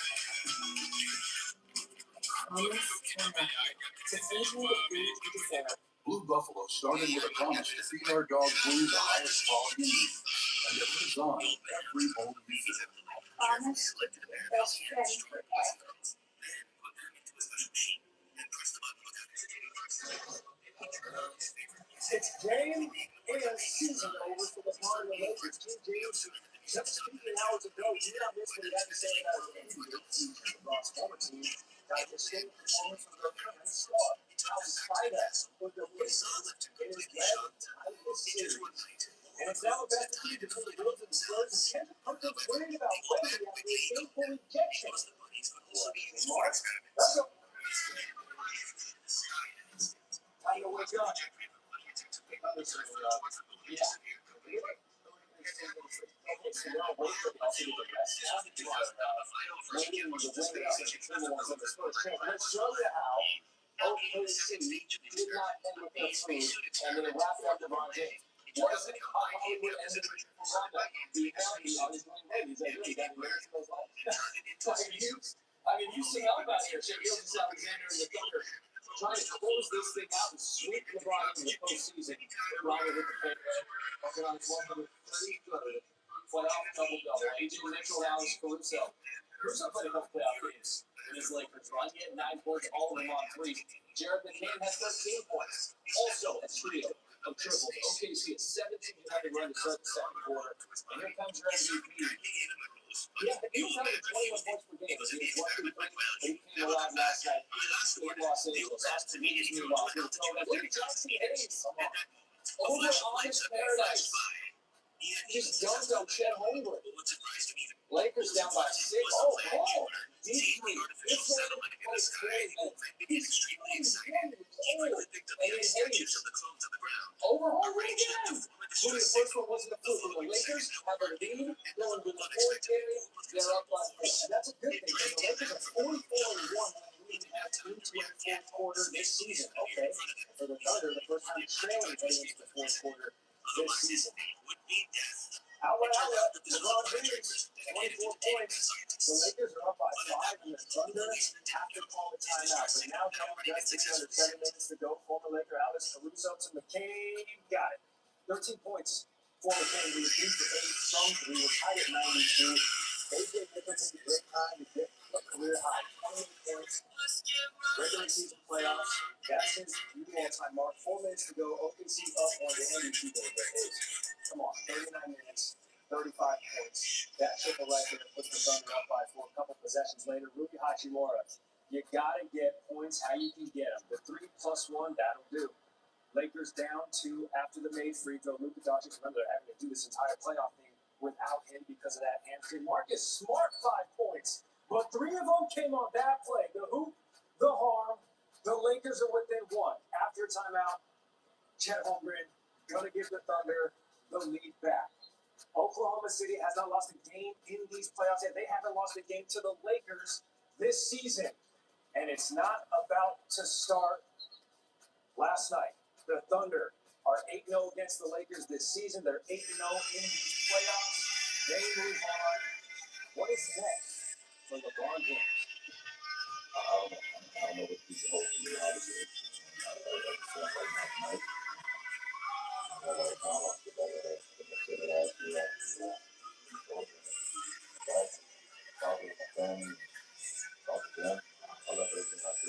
Hummus and mustard. To season the food you deserve. Blue Buffalo started with a promise to feed our dog Blue the highest quality meat, and it lives on in every bowl we feed. Promise, best friend. It's game and season over for the Florida Lakers. Team James, just speaking hours ago, you did not miss what he had to say about the Ross former team. Got the state performance of their current star. How Spider with the Wizards in his led tight this series. And it's now a best of three between the Bills and the Spurs. And Kendrick Perkins worried about Wemby after a painful injection. Mark, let's go. Time to wake up. Let's show you how OKC did not end with their food and then wrapped up LeBron James. Was it Hollywood ended with Rondo? The penalty on his winning leg. He's like, really got the rest of his life. I mean, you see Alabama here. Shaquille Alexander and the Thunder trying to close this thing out and sweep LeBron into the postseason. LeBron with the favorite. Working on his 133rd playoff double-double. A.J. Mitchell, Alex Caruso. Caruso played a couple playoff games in his Lakers run. He had 9 points, all of them on 3. Jared McCain has 13 points. Also a trio of triples. OKC is 17-0 run to start the second quarter. And here comes your MVP. Yeah, he was having 21 points per game. He was 1 3 but he came alive last night in Los Angeles. Meanwhile, look at Johnson Hayes. Over Honest Paradise. Just dumped on Chet Holmgren. Lakers down by 6. Oh, deep three. This man plays great. He's old. And then Hayes. Over Holmgren again. Maybe the first one wasn't a fluke. The Lakers have a lead going to the fourth period. They're up by 4. And that's a good thing because the Lakers are 44-1 when we have into the fourth quarter this season. Okay. For the Thunder, the first time trailing heading into the fourth quarter this season. Outlet. LeBron James, 24 points. The Lakers are up by 5, and the Thunder have to call a timeout. But now coming just under 7 minutes to go. Former Laker Alex Caruso to McCain. Got it. 13 points for McCain. He was 3 for 8 from 3. Was tied at 92. A.J. Mitchell took a great time to get a career high 28 points. Regular season playoffs. That's his new all-time mark. 4 minutes to go. OKC up on the MVP goal. Come on, 39 minutes, 35 points. That triple leg that puts the Thunder up by 4. A couple possessions later, Rui Hachimura. You gotta get points how you can get them. The 3+1, that'll do. Lakers down 2 after the made free throw. Luka Doncic, remember, they're having to do this entire playoff thing without him because of that hamstring. Marcus Smart, 5 points, but 3 of them came on that play. The hoop, the harm. The Lakers are within 1. After timeout, Chet Holmgren gonna give the Thunder the lead back. Oklahoma City has not lost a game in these playoffs yet. They haven't lost a game to the Lakers this season. And it's not about to start. Last night, the Thunder are 8-0 against the Lakers this season. They're 8-0 in these playoffs. They move on. What is next for LeBron James? I don't know what people hope for me, obviously. I feel like not tonight. I got a lot of time off the better. I said it last year. Talk with my family, talk to them. I love everything I did. I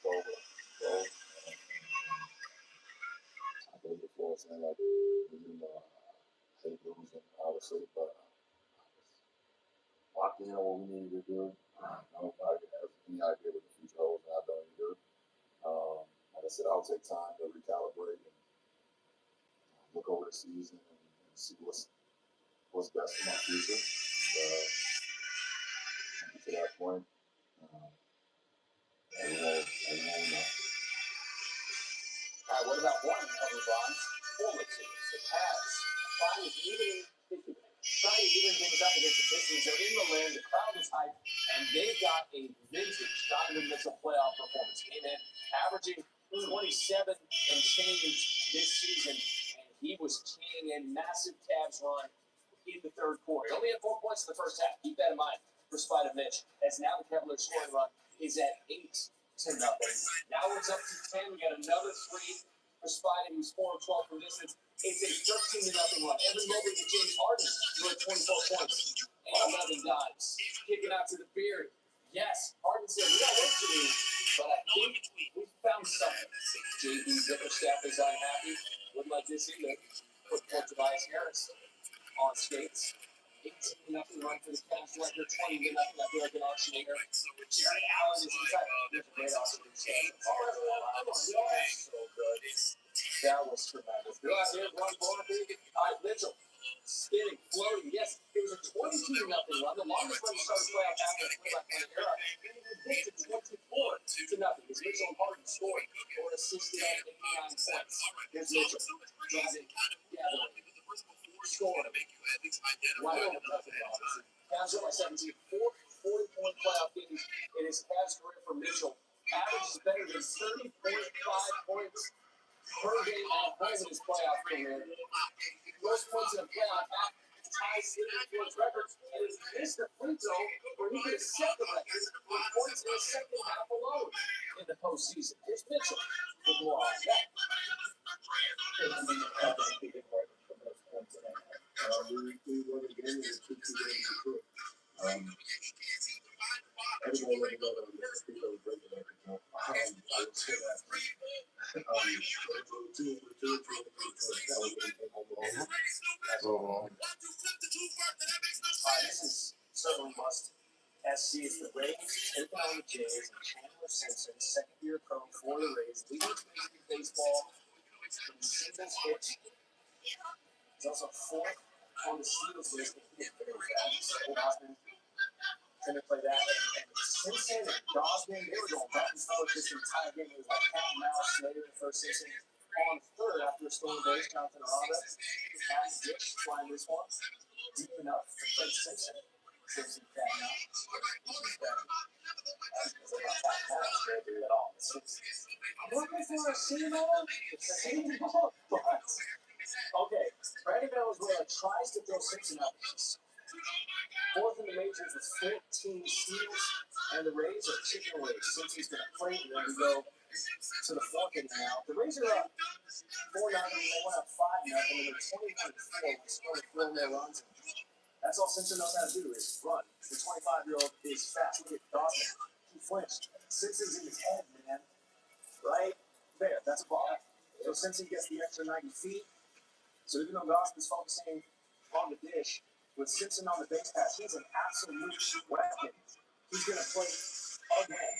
was good. I go before saying like, I hate losing, obviously, but locked in on what we needed to do. Nobody has any idea what the future holds, and I don't either. Like I said, I'll take time to recalibrate and look over the season and see what's best for my future. And to that point, everyone know. What about one of LeBron's former teams, the Cavs? Trying to even things up against the Pistons. They're in the land, the crowd is hyped, and they've got a vintage Donovan Mitchell playoff performance. Came in averaging 27 and change this season, and he was king in massive Cavs run in the third quarter. He only had 4 points in the first half. Keep that in mind for Spider Mitch, as now the Cavaliers scoring run is at 8-0. Now it's up to 10. We got another 3 for Spider. He was 4 of 12 from distance. It's a 13-0 run. Every moment that James Harden scored 24 points and 11 dimes. Kicking out to the beard. Yes, Harden said, we got work to do, but I think we found something. JB Bickerstaff is unhappy. Wouldn't like this either. Put Tobias Harris on skates. 18-0 run for the Cavs record. 20-0. I feel like an auctioneer. Jerry Allen is inside. There's a great auctioneer. So good. That was tremendous. They're out here, one ball, Mitchell. Spinning, floating. Yes, it was a 22-0 run. The longest run to start the playoff after the play-by-play era. And it went to 24-0. Because Mitchell and Harden scored or assisted on 89 points. Here's Mitchell. Driving, gathering, scoring. Wide open. Cavs are by 17. 40-point playoff games in his Cavs career for Mitchell. Average is better than 30.5 points per game at home in his playoff career. Most points in a playoff half ties Steven's record, and has missed a free throw where he could have set the record with points in the second half alone in the postseason. Here's Mitchell with more on that. We won the game with 2 games to put. Everybody let me know that the free throw was breaking that. I would say that. This is certainly must SC is the Rays taking on the Jays and Chandler Simpson, second-year pro for the Rays, leading Major League Baseball in singles hits. He's also 4th on the Steelers list. He's very fast. Going to play that. And Simpson and Gosman, they were going back and forth this entire game. It was like cat and mouse. Later in the first Simpson on third after a stolen base. Jonathan Aranda had Ditch flying this one. Deep enough to play Simpson. Simpson cat now. I'm looking for a C-ball. It's a C-ball. Okay, Brandon Valenzuela tries to throw Simpson out. 4th in the majors with 14 steals, and the Rays are chipping away. Simpson's going to play, and then we go to the 4th inning now. The Rays are up 4-0, they went up 5-0, and they're 21-4, scoring 4 more runs. That's all Simpson knows how to do is run. The 25-year-old is fast. Look at Dawson. He flinched. Simpson's in his head, man. Right there. That's a ball. So Simpson gets the extra 90 feet. So even though Dawson's focusing on the dish, with Simpson on the base pass, he's an absolute weapon. He's going to play again.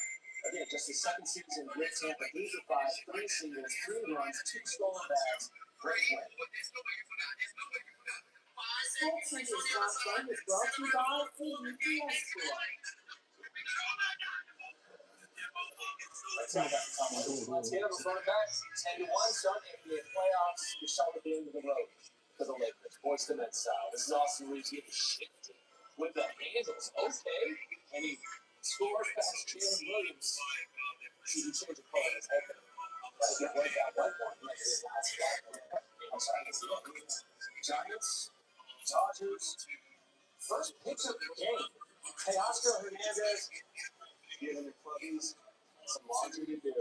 Again, just his second season with Tampa. 8 for 5, 3 singles, 3 runs, 2 stolen bags. Great win. Previous Top 10 is brought to you by ABS Store. Seattle's running back 10-1, start NBA playoffs. The shot at the end of the road for the Lakers. Boys to men style. This is Austin Reeves getting shifted with the handles. Okay. And he scores past Jalen Williams. See, he changed the color of his head. Right, get right that white one. Like it is last black one. Giants, Dodgers. First pitch of the game. Hey, Oscar Hernandez. Giving the clubbies some laundry to do.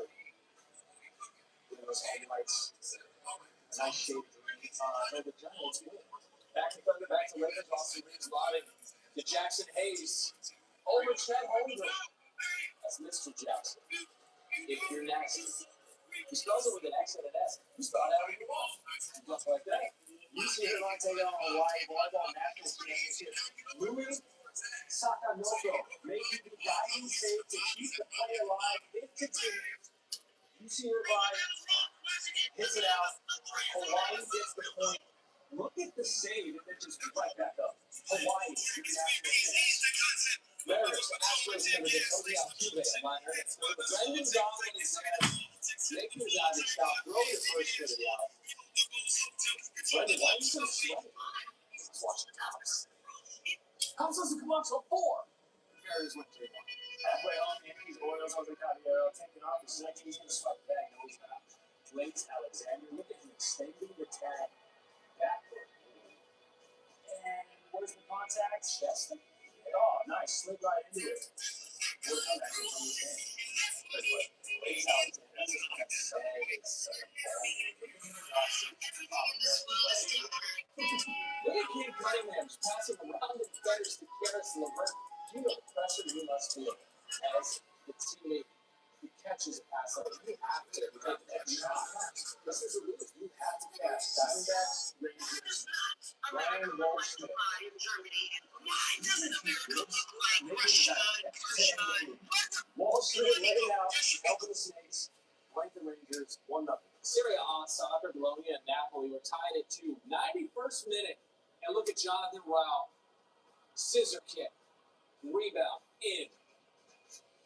Giving those highlights. A nice shade of green. And the Giants win. Back to Thunder, back to Lakers. Austin Reeves lobbing to Jackson Hayes. Over Chet Holmgren. That's Mr. Jackson. If you're nasty. He spells it with an X and an S. You spell it out of your ball. Just like that. You see him on take on Hawaii Volleyball National Championship. Louis Sakamoto making the diving save to keep the play alive. It continues. You see Irvine hits it out. Hawaii gets the point. Look at the save and then just right back up. Hawaii is the national champions. Mariners, Astros, and the Tony Altuve liner. The Brendan Donovan is there. Making the guy that stop, throw the first to the out. Brendan, why are you so slow? Let's watch the Cubs. Cubs doesn't come on till 4. Mariners went 3-1. Halfway on, Yankees, Orioles, Jose Caballero taking off. He's 19, he's going to swipe the bag. No, he's not. Blake Alexander, look at him extending the tag backward. And where's the contact? Cheston. Oh, nice. Slid right into it. What a comeback from this game. Blake Alexander, that's a bag. Look at Kid Cunningham passing around the defenders to Karis LeVert. You know the pressure you must feel as the teammate who catches a pass like you have to make that shot. This is a move. You have to catch. Diamondbacks, Rangers, Ryan Walsh. Walsh laid it out, helping the Snakes, blank the Rangers, 1-0. Serie A soccer, Bologna and Napoli were tied at 2. 91st minute, and look at Jonathan Rao. Scissor kick, rebound, in.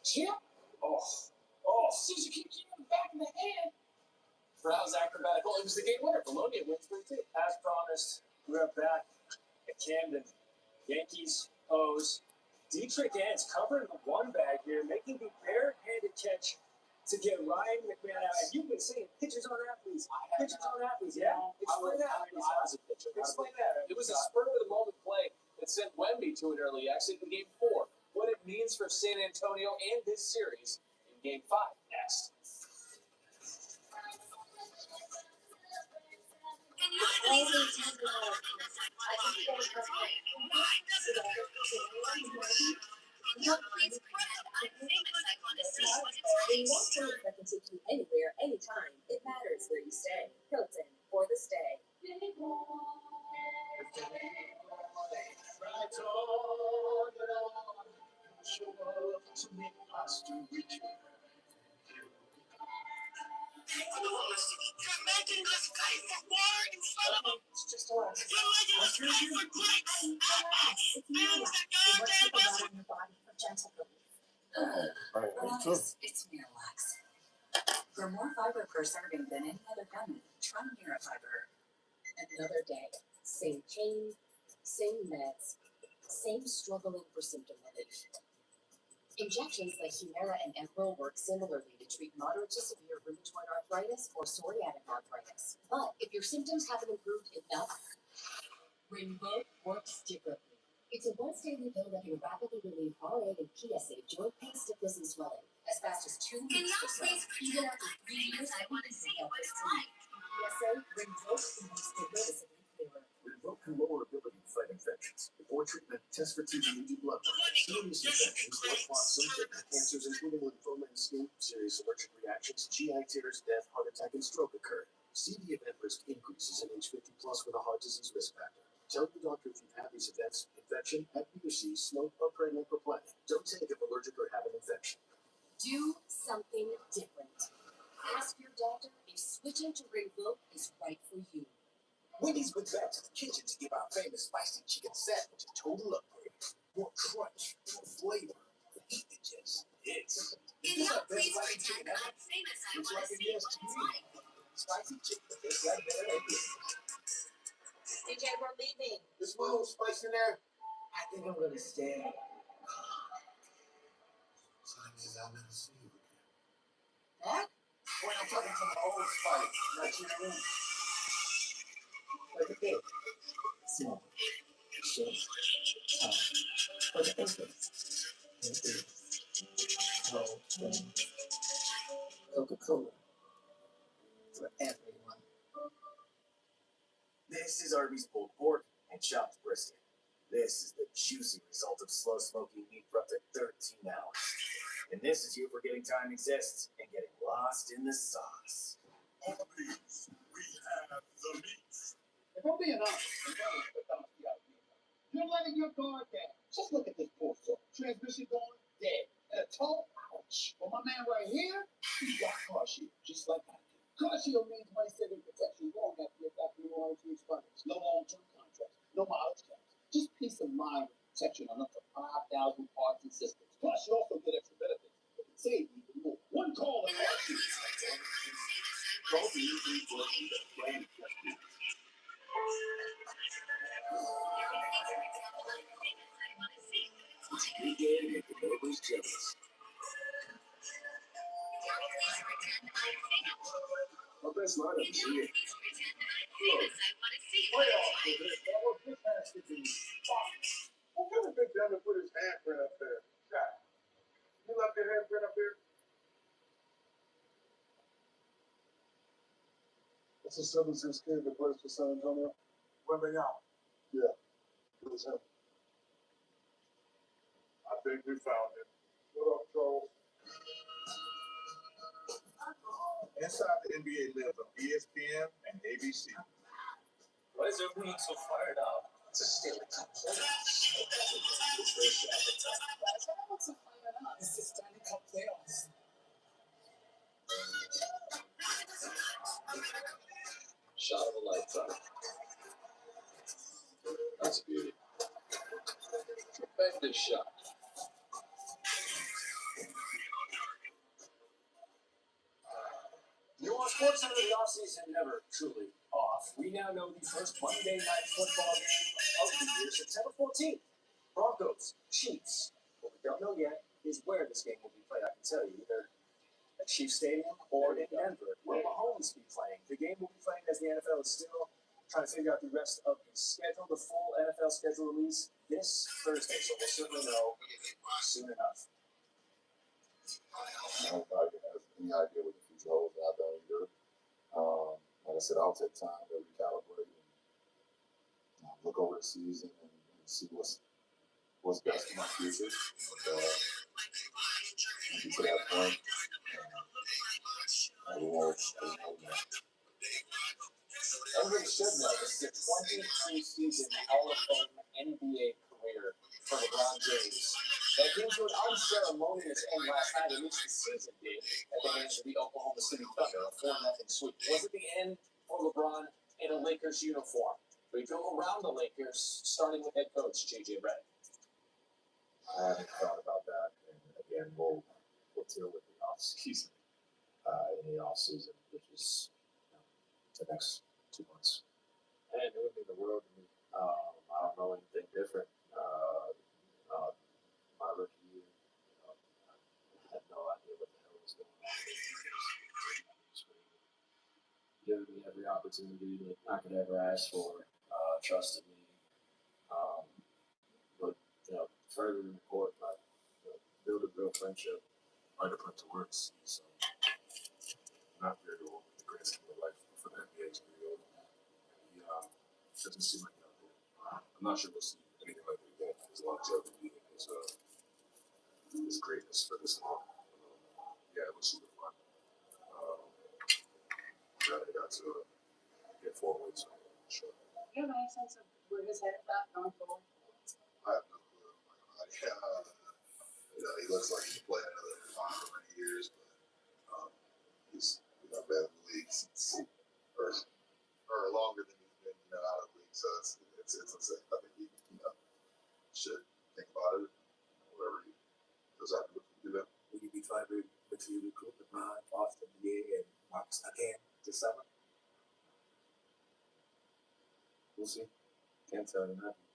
Chip. Oh, scissor kick in the back of the head. Rao's acrobatic goal. It was the game winner. Bologna wins 3-2. As promised, we're back at Camden. Yankees pose. Dietrich Ants covering the one bag here, making the bare-handed catch to get Ryan McMahon out. And you've been saying pitchers on athletes. Pitchers on athletes, yeah? Explain that. I was a pitcher. Explain that. It was a spur-of-the-moment play that sent Wemby to an early exit in Game 4. What it means for San Antonio and this series in Game 5 next. That can take you anywhere, anytime. It matters where you stay. Hilton, for the stay. You're making us pay for more instead of It's just a lot. you're making us pay for clicks. Your body for gentle relief. Relax. It's Miralax. For more fiber per serving than any other gummy, try Mirafiber. Another day. Same pain, same meds, same struggling for symptom relief. Injections like Humira and Enpro work similarly to treat moderate to severe rheumatoid arthritis or psoriatic arthritis. But if your symptoms haven't improved enough, Rinvoq works differently. It's a once-daily pill that can rapidly relieve RA and PSA joint pain, stiffness, and swelling as fast as 2 weeks or so. Even after 3 years, I want to see what it's like. PSA, Rinvoq can be noticeably clearer. Rinvoq can lower ability to fight infections. Before treatment, test for TB and do blood work. Serious infections, blood clots, symptoms, cancers, including lymphoma and skin, serious allergic reactions, GI tears, death, heart attack, and stroke occur. CV event risk increases in age 50 plus with a heart disease risk factor. Tell your doctor if you've had these events: infection, Hep B or C, smoke, or pregnant or planning. Don't take if allergic or have an infection. Do something different. Ask your doctor if switching to Rinvoq is right for you. Wendy's went back to the kitchen to give our famous spicy chicken sandwich a total upgrade. More crunch, more flavor, the heat that just hits. Is this our best spicy chicken ever? Looks like it is to me. Spicy chicken, just like better than this. DJ, we're leaving. Is my old spice in there? I think I'm gonna stay. So that means I'll never see you again. What? When I'm talking to my old spice, not you and me. Like a big, small, short, tall, for the infants. Coca-Cola for everyone. This is Arby's pulled pork and chopped brisket. This is the juicy result of slow smoking meat for up to 13 hours. And this is you forgetting time exists and getting lost in the sauce. Arby's, we have the meat. If I'm being honest, you're letting your guard down. Just look at this poor soul. Transmission going dead. And a toe, ouch. Well, my man right here, he got car shield, just like I do. Car shield means money saving protection long after your factory warranty expires. No long-term contracts, no mileage caps. Just peace of mind with protection on up to 5,000 parts and systems. Plus, you also get extra benefits that can save you even more. One call and car shield. Call the easy button that plan tested. It's a new day to make the neighbors jealous. Our best lineup is here. Playoff with it. That was this has to be. Who could have been done to put his handprint up there? God. You left your handprint up there? That's a 7'6" kid that plays for San Antonio. Where they are? Yeah. It was him. I think we found him. What up, Charles? Inside the NBA lives on ESPN and ABC. Why is everyone so fired up? It's a Stanley Cup playoffs. What's everyone so fired up? It's the Stanley Cup playoffs. Shot of a lifetime. That's a beauty. Tremendous shot. You want sports center the offseason never truly off. We now know the first Monday night football game of the year, September 14th. Broncos, Chiefs. What we don't know yet is where this game will be played. I can tell you either at Chiefs Stadium or in Denver. Will Mahomes be playing? The game will be playing as the NFL is still trying to figure out the rest of the schedule. The full NFL schedule release this Thursday, so we'll certainly know soon enough. Nobody has any idea what the future holds. I don't either. Like I said, I'll take time to recalibrate and look over the season and see what's best for my future. And get to that point, we won't know. Everybody should know this is a 23-season Hall of Fame NBA career for LeBron James. That came to an unceremonious end last night, at least the season did, at the hands of the Oklahoma City Thunder, a 4-0 sweep. Was it the end for LeBron in a Lakers uniform? We go around the Lakers, starting with head coach J.J. Redick. I haven't thought about that, and again, we'll deal with the off-season, which is the next 2 months. And it would mean the world to me. I don't know anything different. My rookie year, I had no idea what the hell was going on. Giving me every opportunity that I could ever ask for, trusted me. But further in the court, build a real friendship, right up to work. So not very old in the grand scheme of life for the NBA to be old. He doesn't seem like that. I'm not sure we'll see anything like it again. His longevity and his greatness for this long. Yeah, it was super fun. Glad I got to get 4 wins. Sure. Do you have any sense of where his head is at going forward? I have no clue. He looks like he's playing another 5 or 10 years, but he's been in the league since or longer than he's been So it's upsetting. I think he should think about it. Whatever he does after do that. Will you be trying to recruit LeBron, Austin, and Marcus again this summer? We'll see. Can't tell you nothing.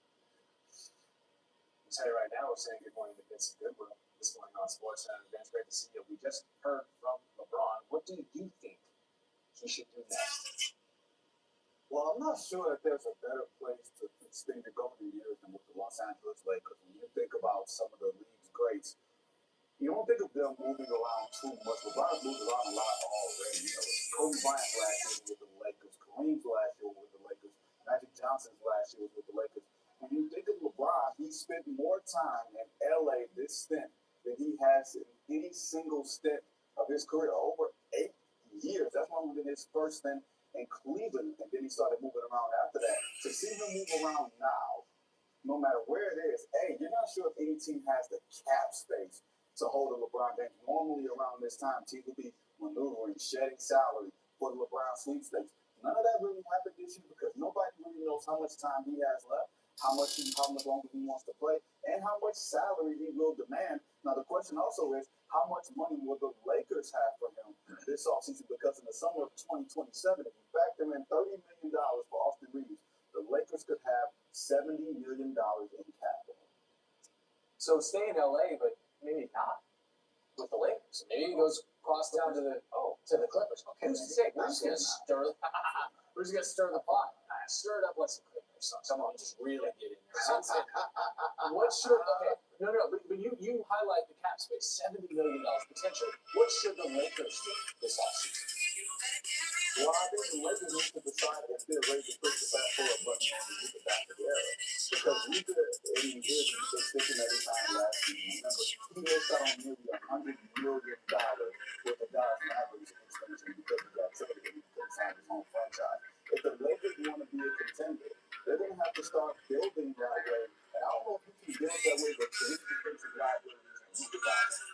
I'll tell you right now, we're saying good morning to Vincent Goodwill this morning on SportsCenter. Vince, great to see you. We just heard from LeBron. What do you think he should do next? Well, I'm not sure that there's a better place to spend your golden years than with the Los Angeles Lakers. When you think about some of the league's greats, you don't think of them moving around too much. LeBron's moved around a lot already. You know, Kobe Bryant last year was with the Lakers. Kareem's last year was with the Lakers. Magic Johnson's last year was with the Lakers. When you think of LeBron, he spent more time in LA this stint than he has in any single stint of his career. Over 8 years. That's longer than his first stint in Cleveland, and then he started moving around after that. To see him move around now, no matter where it is, you're not sure if any team has the cap space to hold a LeBron James. Normally around this time, teams will be maneuvering, shedding salary for the LeBron sweepstakes. None of that really happened this year because nobody really knows how much time he has left, how much longer he wants to play, and how much salary he will demand. Now, the question also is, how much money will the Lakers have for him this offseason? Because in the summer of 2027, if you factor in $30 million for Austin Reeves, the Lakers could have $70 million in capital. So stay in LA, but maybe not with the Lakers. Maybe he goes across town to the Clippers. Okay, who's to say? We're just gonna stir the pot. Stir it up like some Clippers. Come on, just really get in there. What should but you highlight the cap space, $70 million potential. What should the Lakers do this offseason? Well, I think the Lakers need to decide if they're ready to push the fast forward button on the Luka back to the era. Because Luka, in his extension every time last season, remember, he missed out on nearly $100 million with the Dallas Mavericks extension because he got traded and he couldn't sign his own franchise. If the Lakers want to be a contender, they're going to have to start building that way. And I don't know if you can build that way, but his defensive liabilities and Luka Doncic,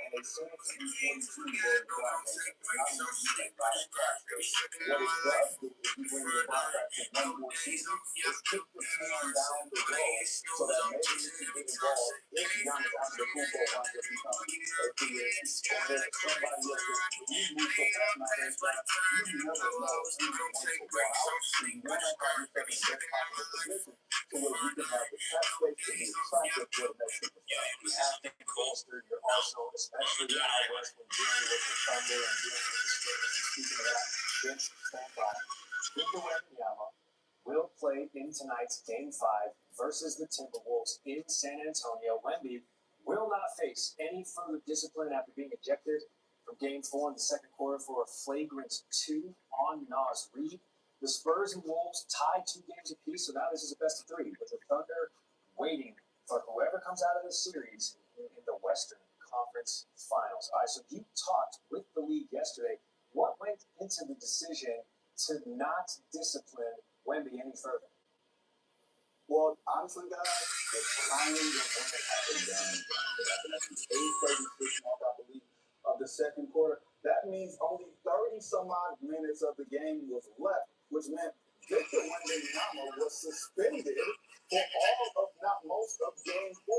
and they seem to be 42 years old. Not only you can buy a practice. What it does do if you bring your ball back to one more season is kick the team down the road so that maybe you can get involved if Giannis Antetokounmpo winds up becoming a free agent or there's somebody else that when you move so fast nowadays, you never know who's going to go out. So you want to have yourself in the best possible position to where you can have the cap space to be attractive for the next superstar. You have to bolster your arsenal, especially out west when dealing with the Thunder and dealing with the Spurs. And speaking of that, Vince, stand by. Victor Wembanyama will play in tonight's Game 5 versus the Timberwolves in San Antonio. Wemby will not face any further discipline after being ejected from Game 4 in the second quarter for a flagrant 2 on Naz Reid. The Spurs and Wolves tied 2 games apiece, so now this is a best of 3, with the Thunder waiting for whoever comes out of this series in the Western Conference Finals. All right, so you talked with the league yesterday. What went into the decision to not discipline Wemby any further? Well, honestly, guys, the timing of when it happened at the 8:36 mark, I believe, of the second quarter, that means only 30 some odd minutes of the game was left, which meant Victor Wembanyama was suspended for all of, not most of Game 4.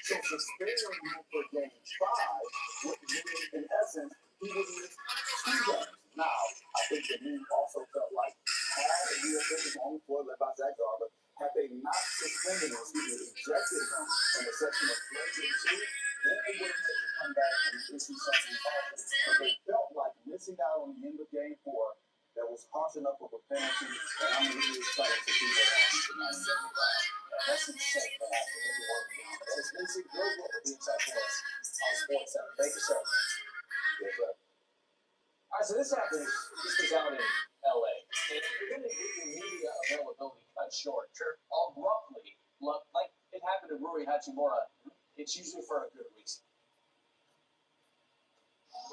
So suspending him for Game 5 would mean, in essence, he would miss 2 games. Now, I think the league also felt like had the officials on the floor led by Zach Garber, had they not suspended him, ejected him in a section of flagrant 2, then they would have had to come back and issue something harsher. But they felt like missing out on the end of Game 4 that was harsh enough of a penalty, and I'm really excited to see what happens tonight in Game 5. That's insane. That has to be one. It's Vincent Goodwill for the inside for us on SportsCenter. Thank you, sir. Yes, sir. All right, so this was out in LA. And if you're going to get your media availability cut short, abruptly, like it happened to Rui Hachimura, it's usually for a good reason.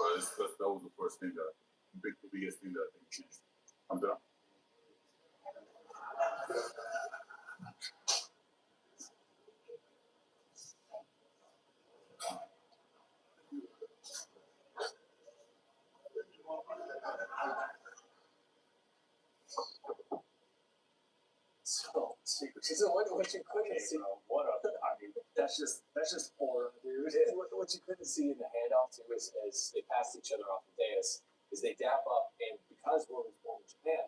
But that was the first thing the biggest thing that I think changed. I'm done. So what you couldn't see. Bro, I mean, that's just horror, dude. What you couldn't see in the handoff too is as they passed each other off the dais, is they dap up, and because Will was born in Japan,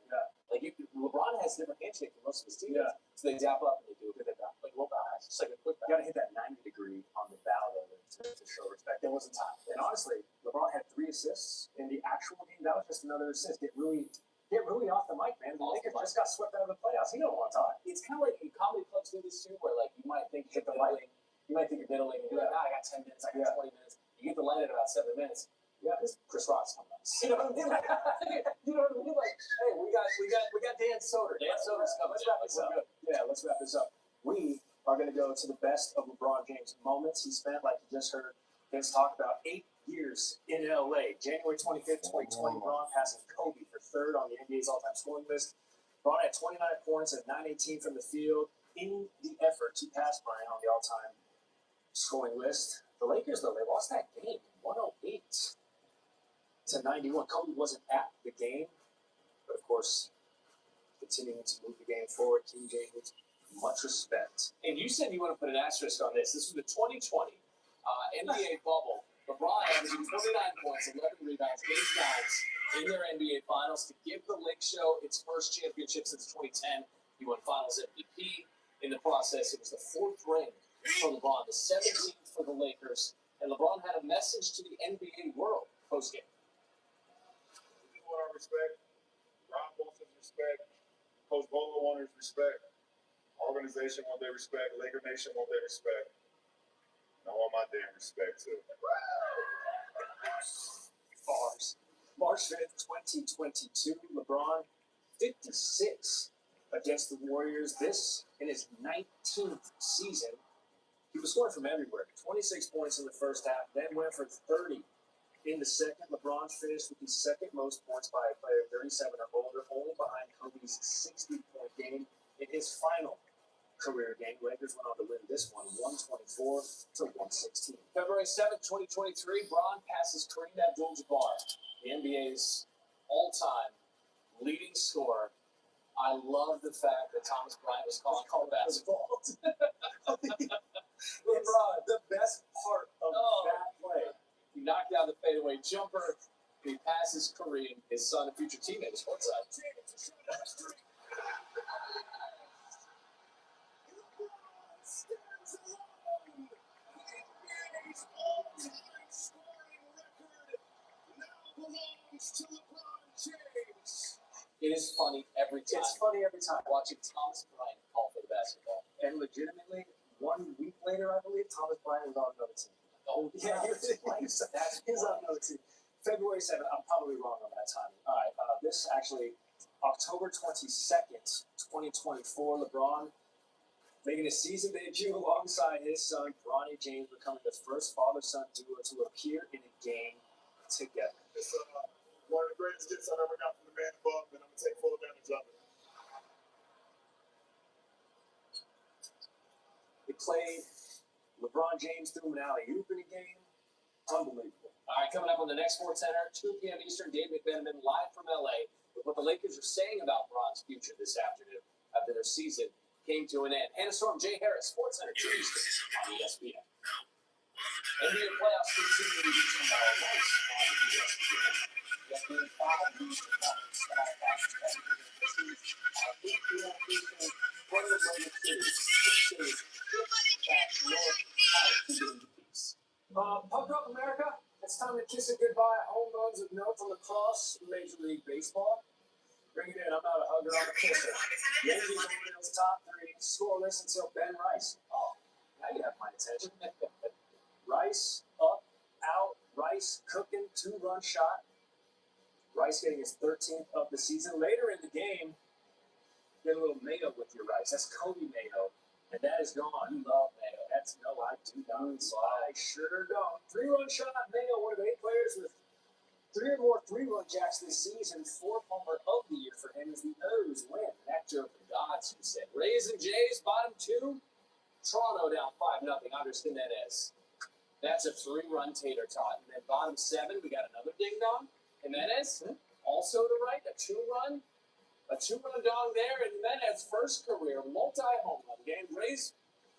like LeBron has different handshake than most of his teammates, so they dap up and they do a bit of that, like a little bow, just like a quick bow. You gotta hit that 90-degree on the bow though to show respect. There wasn't time, and honestly, LeBron had 3 assists in the actual game. That was just another assist. Get really off the mic, man. The Lakers just got swept out of the playoffs. He don't want to talk. It's kind of like comedy clubs do this too, where like you might think you're middling, and you're like, I got 10 minutes, I got 20 minutes. You get the light at about 7 minutes. Yeah, this Chris Rock's coming up. You know what I mean? You know what I mean? Like, hey, we got Dan Soder. Dan Soder's coming. Let's wrap this up. Yeah, let's wrap this up. We are going to go to the best of LeBron James moments he spent, like you just heard Vince talk about, 8 years in LA. January 25th, 2020, LeBron passing Kobe for 3rd on the NBA's all-time scoring list. LeBron had 29 points and 918 from the field in the effort to pass Bryant on the all-time scoring list. The Lakers, though, they lost that game 108 to 91. Kobe wasn't at the game, but of course, continuing to move the game forward. King James, much respect. And you said you want to put an asterisk on this. This was the 2020 NBA bubble. LeBron averaging 29 points, 11 rebounds, 8 dimes in their NBA Finals to give the Lake Show its first championship since 2010. He won Finals MVP. In the process, it was the 4th ring for LeBron, the 17th for the Lakers. And LeBron had a message to the NBA world post-game. You want our respect. Rob wants his respect. Coach Bolo wants his respect. Organization want their respect. Laker Nation want their respect. I want my damn respect too. Bars. March 5th, 2022, LeBron 56 against the Warriors. This in his 19th season. He was scoring from everywhere. 26 points in the first half, then went for 30 in the second. LeBron finished with the 2nd most points by a player 37 or older, only behind Kobe's 60-point game in his final career game. Lakers went on to win this one 124 to 116. February 7th, 2023, Bron passes Kareem Abdul-Jabbar, the NBA's all-time leading scorer. I love the fact that Thomas Bryant was calling basketball. LeBron, the best part of that play. He knocked down the fadeaway jumper. He passes Kareem, his son and future teammate, his courtside. It is funny every time. It's funny every time. Watching Thomas Bryant call for the basketball. And legitimately, 1 week later, I believe, Thomas Bryant was on another team. Oh, yeah, he was on another team. February 7th, I'm probably wrong on that timing. All right, this actually, October 22nd, 2024, LeBron making his season debut alongside his son, Bronny James, becoming the first father-son duo to appear in a game together. It's one of the greatest gifts I've ever got from the man above, and I'm going to take full advantage of it. They played. LeBron James threw him an alley-oop in a game. Unbelievable. All right, coming up on the next Sports Center, 2 p.m. Eastern, Dave McMenamin live from L.A. with what the Lakers are saying about Bron's future this afternoon after their season came to an end. Hannah Storm, Jay Harris, Sports Center, 2 Eastern on ESPN. NBA playoffs continue tomorrow night on ESPN. That means 5 news performance and our passion at 8 p.m. Eastern, Portland Lakers City. Puck Up America, it's time to kiss it goodbye. Home runs of note from across Major League Baseball. Bring it in. I'm not a hugger, I'm a kisser. Yankees on the top 3, scoreless until Ben Rice. Oh, now you have my attention. Rice up, out, Rice cooking, 2-run shot. Rice getting his 13th of the season. Later in the game, get a little Mayo with your Rice. That's Kobe Mayo. And that is gone. You love Mayo. That's no, I do not. I sure don't. 3-run shot, Mayo, one of 8 players with 3 or more 3-run jacks this season. 4th homer of the year for him as the O's win. Nectar of the gods, you said. Rays and Jays, bottom 2. Toronto down 5-0. Andres Jimenez. That's a 3-run tater tot. And then bottom 7, we got another ding dong. Jimenez, also to right, a 2-run. A 2-run dong there, and then his first career multi-home run game. Rays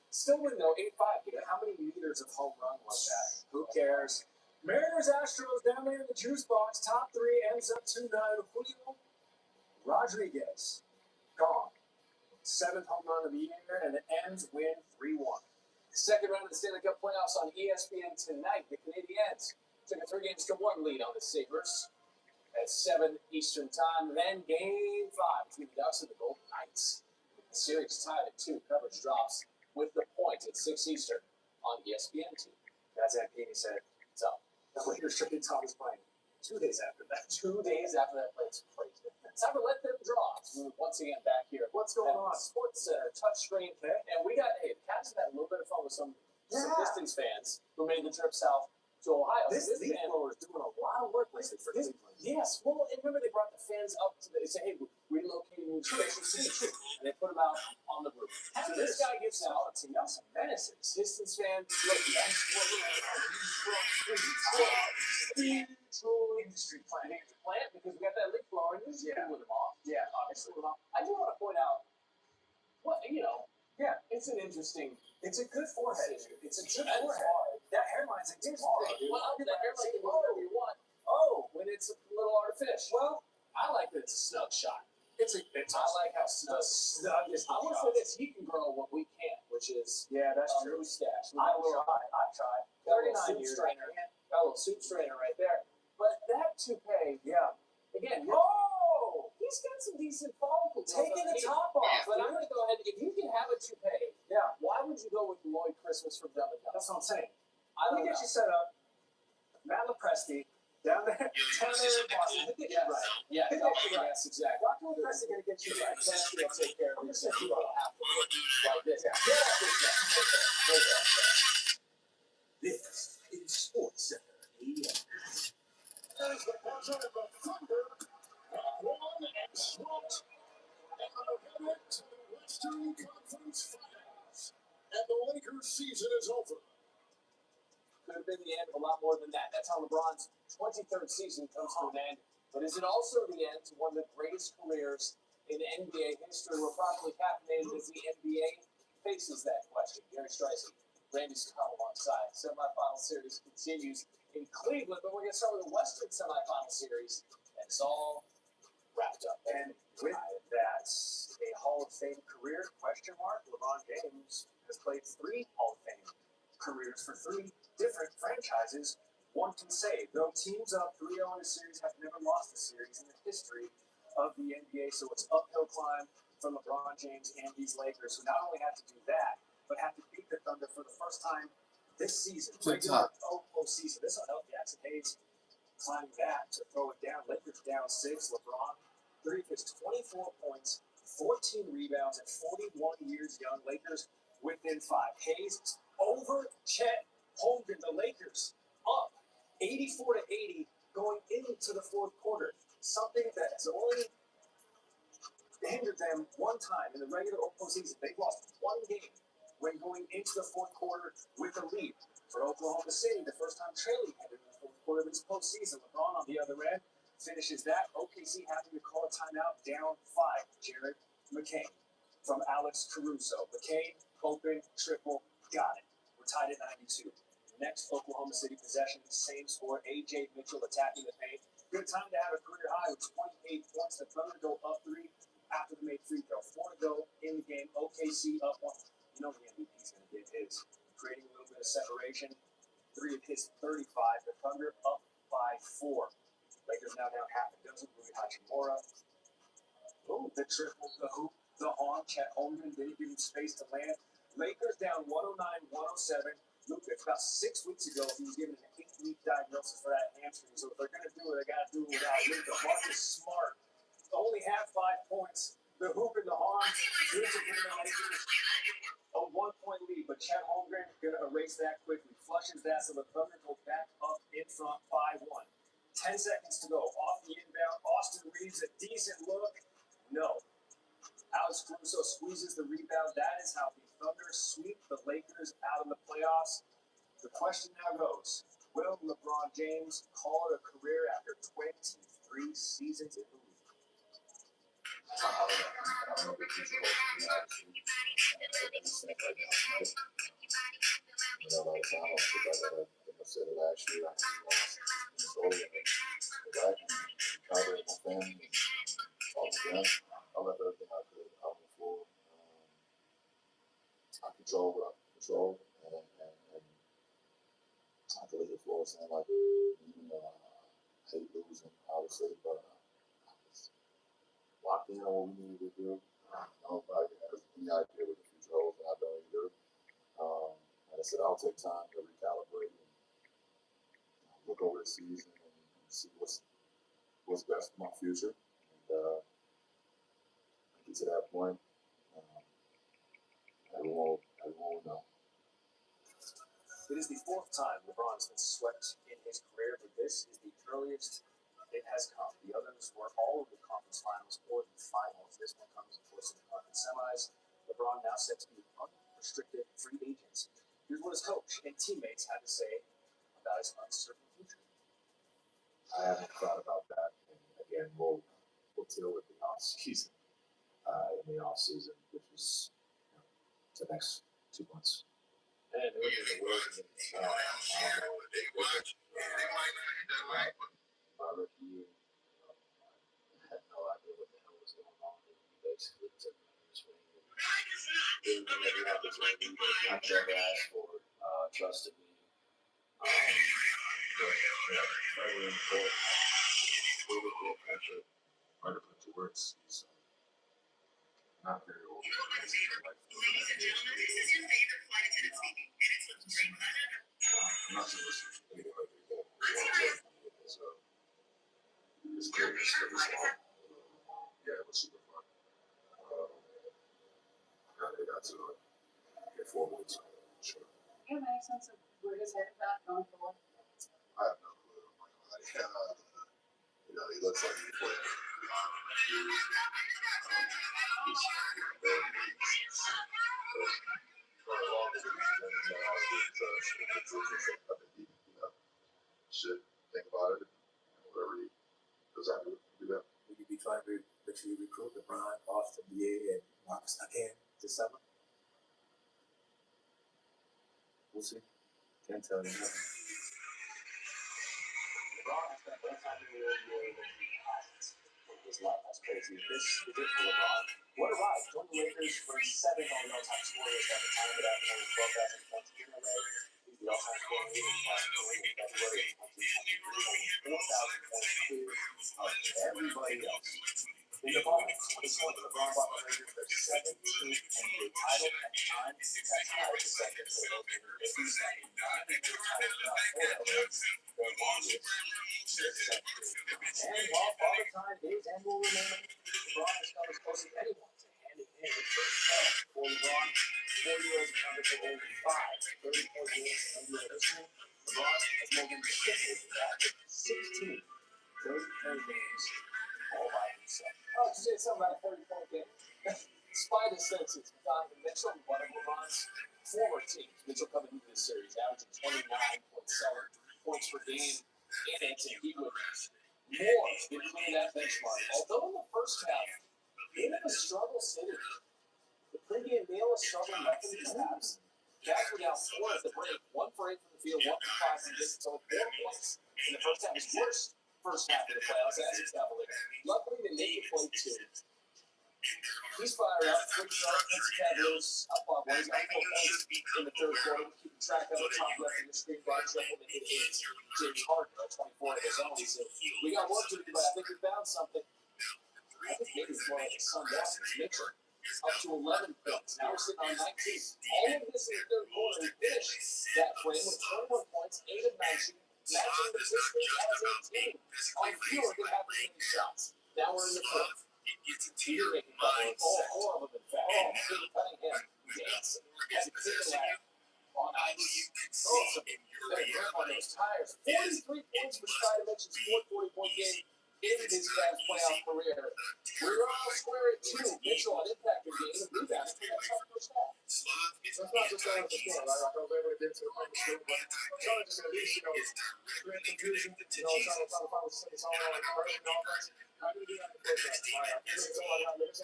still win though 8-5 here. How many meters of home run was that? Who cares? Mariners Astros down there in the juice box. Top three ends up 2-9. Julio Rodriguez gone. 7th home run of the year, and the Ends win 3-1. Second round of the Stanley Cup playoffs on ESPN tonight. The Canadiens took a 3-1 lead on the Sabres at 7 Eastern time. Then Game 5 between the Ducks and the Golden Knights. The series tied at 2. Coverage drops with the point at 6 Eastern on ESPN2. As Zampini said, it's up. The Lakers traded Thomas Bryant 2 days after that. 2 days after that play. It's crazy. It's time to let them draw. Once again, back here. What's going on? Sports Center, touchscreen. And we got, the Cats have had a little bit of fun with some Pistons fans who made the trip south to Ohio. This leaf blower is doing a lot of work lately for Cleveland. Yes. Well, and remember they brought the fans up to they say, hey, we're relocating you to special seats. And they put them out on the roof. So this guy gets out. He got some menaces. Pistons fans, look, that's what we're industry plant because we got that leaf blower and he's with them off. Yeah, obviously. I do want to point out what it's an interesting. It's a good forehead. It's a good forehead. That hairline's a good forehead. Well, that hairline can do whatever you want. Oh, when it's a little artificial. Well, I like that it's a snug shot. I like how snug is. I want to say this: he can grow what we can't, which is that's true. Mustache. I've tried. 39 years. Got a little soup strainer right there. But that toupee, again, he's got some decent follicles. Taking the top off. But I'm going to go ahead. If you can have a toupee, why would you go with Lloyd Christmas from Dumb and Dumber? That's what I'm saying. Let me get you set up. Matt LaPresti, down there in Boston. He'll get you right. Yeah, yes, exactly. Dr. LaPresti going to get you right. Presti will take care of you. You don't have to look like this. This is Sports Center. As the buzzer of the Thunder have won and swamped and are headed to the Western Conference Finals. And the Lakers season is over. Could have been the end of a lot more than that. That's how LeBron's 23rd season comes to an end. But is it also the end to one of the greatest careers in NBA history? We're properly caffeinated as the NBA faces that question. Gary Streisand, Randy Scott alongside. Semifinal series continues in Cleveland, but we're going to start with the Western semifinal series, and it's all wrapped up. And with that, a Hall of Fame career, question mark, LeBron James has played 3 Hall of Fame careers for 3 different franchises. One can say, though teams up 3-0 in a series have never lost a series in the history of the NBA, so it's uphill climb for LeBron James and these Lakers, who not only have to do that, but have to beat the Thunder for the first time this season. Regular postseason. This will help Jackson Hayes climbing that to throw it down. Lakers down 6. LeBron, 3 of his 24 points, 14 rebounds at 41 years young. Lakers within 5. Hayes over Chet Holmgren. The Lakers up 84-80 going into the 4th quarter. Something that has only hindered them one time in the regular postseason. They've lost 1 game when going into the 4th quarter with a lead. For Oklahoma City, the first time trailing headed in the 4th quarter of this postseason. LeBron on the other end finishes that. OKC having to call a timeout down 5. Jared McCain from Alex Caruso. McCain, open, triple, got it. We're tied at 92. Next Oklahoma City possession, same score. A.J. Mitchell attacking the paint. Good time to have a career high with 28 points. The Thunder go up 3 after the made free throw. 4 to go in the game. OKC up 1. You know the MVP's going to get his. Creating a little bit of separation. 3 of his 35. The Thunder up by 4. Lakers now down half a dozen. Rui Hachimura. Oh, the triple, the hoop, the horn. Chet Holmgren didn't give him space to land. Lakers down 109-107. Luka, about 6 weeks ago, he was given an 8-week diagnosis for that hamstring. So if they're going to do it, they got to do it without Luka. Marcus Smart only had 5 points. The hoop and the horn. Luka giving the Lakers a 1-point lead, but Chet Holmgren going to erase that quickly. Flushes that, so the Thunder go back up in front 5-1. 10 seconds to go. Off the inbound. Austin Reeves, a decent look. No. Alex Caruso squeezes the rebound. That is how the Thunder sweep the Lakers out of the playoffs. The question now goes, will LeBron James call it a career after 23 seasons in the league? I don't know what future holds for me, obviously. I just think right now tonight, you know, like I don't feel like I think I said it last year. I lost Minnesota and go back and recover my family and talk to them. I left everything I could out on the floor. I control what I can control, and I can leave the floor saying like, you know, I hate losing, obviously, but I was locked in on what we needed to do. Nobody has any idea what the future holds, and I don't either. Like I said, I'll take time to recalibrate and look over the season and see what's best for my future. And get to that point, everyone will know. It is the fourth time LeBron has been swept in his career, but this is the earliest it has come. The others were all of the conference finals or the finals. This one comes, of course, in the conference semis. LeBron now set to be unrestricted free agent. Here's what his coach and teammates had to say about his uncertain future. I haven't thought about that, and again, we'll deal with the off season. In the off season, which is the next 2 months. And it was in the wilderness. I don't know what they watch. My rookie year, I had no idea what the hell was going on. We basically took me under his wing and gave me every opportunity that I never asked for. Trusted me. Very important. Really cool pressure. Right up into works. He's not very old. I'm not sure anything like that. So it's great. It's long. Yeah, it was super fun. They got to get 4 weeks. Sure. Do you have any sense of where his head is at going forward? I have no clue. You know, he looks like he played. Should think about it. Whatever he does, I do that. Will you be trying to make sure you recruit LeBron, Austin, BA, and Marcus again this summer? We'll see. Can't tell you nothing. LeBron has spent more time in the NBA than he hasn't in his life. That's crazy. This is it for LeBron. What a ride. Joined the Lakers for 7th on the all-time scorers at the time of that, more than 12,000 points in LA. He's the all-time scorer in the past in February of 2023, more than 4,000 points clear of everybody else. In the ball, 2020, LeBron brought the Lakers their 17th NBA title at the time. That's tied the second for the most Lakers and a 9-year title shot for LA, the longest this century. And while Father Time is and will remain, LeBron has come as close as anyone to handing in his first title. For LeBron, 4 years accounted for only 5 30-point games in NBA history. LeBron has more than tripled that with 16 30-point games all by himself. Oh, did you say something about a 30-point game? Despite his senses, Donovan Mitchell, one of LeBron's former teams. Mitchell coming into this series, averaging 29.7 points per game in it, and he would more than clear that benchmark. Although in the first half, in a struggle city, the pregame meal was struggling left in his abs. Cavs were down 4 at the break, 1 for 8 from the field, 1 for 5 from distance, only 4 points in the first half. His worst first half of the playoffs as his Cavaliers. Luckily, they make it play 2. He's fired up. Quick start against the Cavaliers up by 1. He's got 4 points in the third quarter. Keeping track of the top left of the screen. Brian Triple hit 8. James Harden at 24 of his own. He said, we got work to do, but I think we found something. I think maybe it's more like a sundown. Mitchell up to 11 points. Now we're sitting on 19. All of this in the third quarter. He finished that frame with 21 points, 8 of 19, matching the Pistons as a team on fewer than half as many shots. Now we're in the fourth. He didn't make a couple. All of them, in fact. David Cunningham dancing as he took the lap on ice. Some very grip on those tires. 43 points for Stojanovic's 40-point game in his Cavs playoff career. We're all square at 2. Mitchell on impact game and rebounding for that tough first half. So it's not just going to the floor, right? Like I was able to get to the front of the just at least, create confusion. It's all it's all like perfect offense. How do we do that in the first half? It's all I got minutes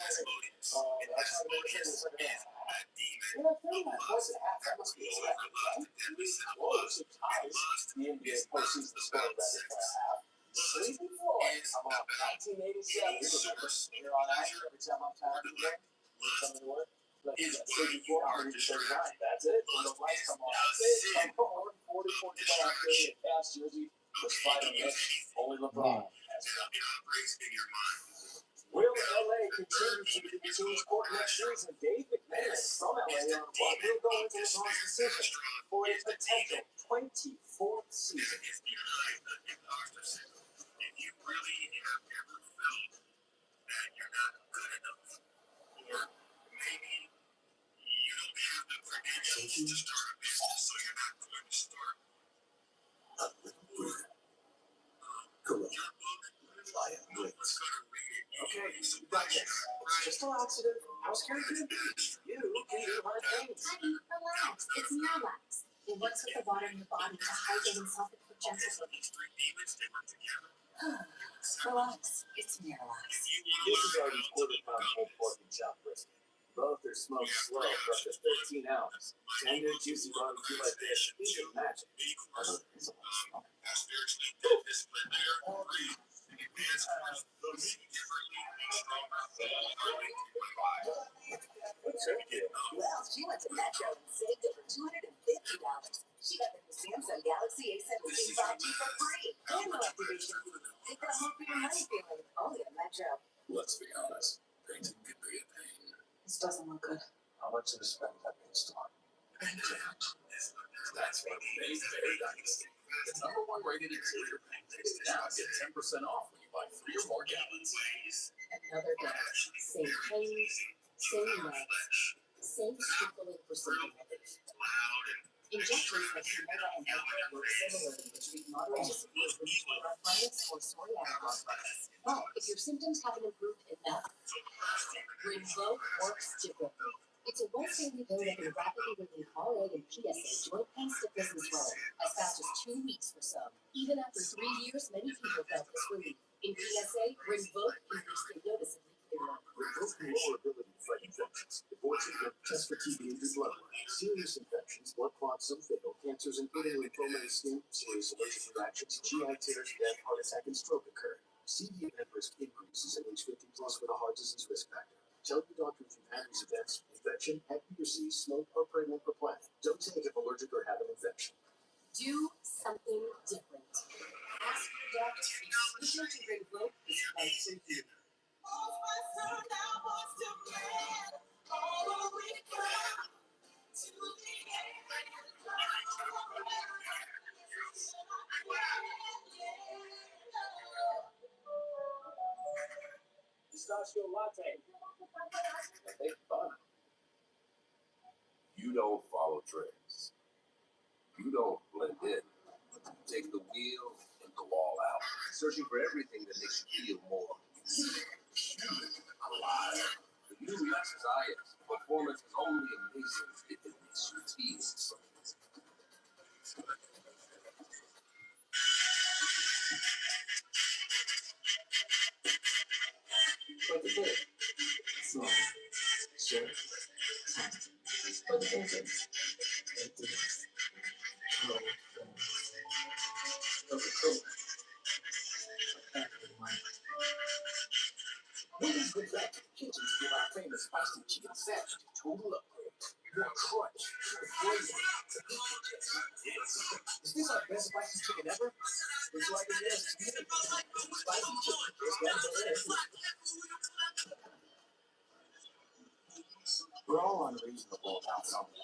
on it. I tried to make it in the second half. Yeah, 39 points at half. That must be a record, right? Whoa, this is ties. The NBA postseason scoring record for a half. Sleepy Floyd, come on, 1987. You're on action every time I'm tired of the game. Coming to work. Like, Sleepy Floyd, I'm 39. That's it. When the lights come on, that's it. Come on, 40 points by half period. Cast jersey for Spider Mitch. Only LeBron has one. Will LA continue to be the team's court next season? Dave McMahon from LA on what will go into LeBron's decision for a potential 24th season. Okay, you got this. It's just an accident. How's Carrie doing? You can do hard things. Honey, relax. It's Miralax. It works with the water in your body to hydrate and soften for gentle relief. Relax. It's Miralax. This is our quarter-pound pulled pork and chopped brisket. Both are smoked slow for up to 13 hours. Tender, juicy barbecue like this isn't magic. Although it is a lot of smoke. What's her deal? Well, she went to Metro and saved over $250. She got the new Samsung Galaxy A17 5G for free. And no activation fee. Take that home for your money feeling. Only at Metro. Let's be honest, painting can be a pain. This doesn't look good. How much of a spend that paint storm? That's what made Berry Dynasty the #1 rated interior paint. Now get 10% off when you buy 3 or more gallons. Another day. Same pain, same legs, same struggling for symptom relief. Injections like Humira and Advil work similarly to treat moderate to severe rheumatoid arthritis or psoriatic arthritis. But if your symptoms haven't improved enough, Rinvoq works differently. It's a once-daily pill that can rapidly relieve RA and PSA joint pain, stiffness, and swelling as fast as 2 weeks for some. Even after 3 years, many people felt this relief. In PSA, Rinvoq increased their noticeably clearer. Rinvoq can lower ability to fight infections. Before treatment, test for TB and do blood work. Serious infections, blood clots, some fatal, cancers including lymphoma and skin, serious allergic reactions, GI tears, death, heart attack, and stroke occur. CV event risk increases in age 50 plus with a heart disease risk factor. Tell your doctor if you've had these events, infection, Hep B or C, smoke, or pregnant or planning. Don't take if allergic or have an infection. Do something different. Ask your doctor if switching to Rinvoq is right for you. Pistachio latte. Hey, fun. You don't follow trends. You don't blend in. You take the wheel and go all out. Searching for everything that makes you feel more human, alive. The new Lexus IS performance is only amazing if it makes you feel something. For the big, small, short, tight. For the thinkers, emptiness, low, Coca-Cola. Everyone. Please get back to the kitchen to give our famous spicy chicken sandwich a total upgrade. More crunch, more flavor. Is this our best spicy chicken ever? Looks like it is to me. Spicy chicken is better than everything. We're all unreasonable about something.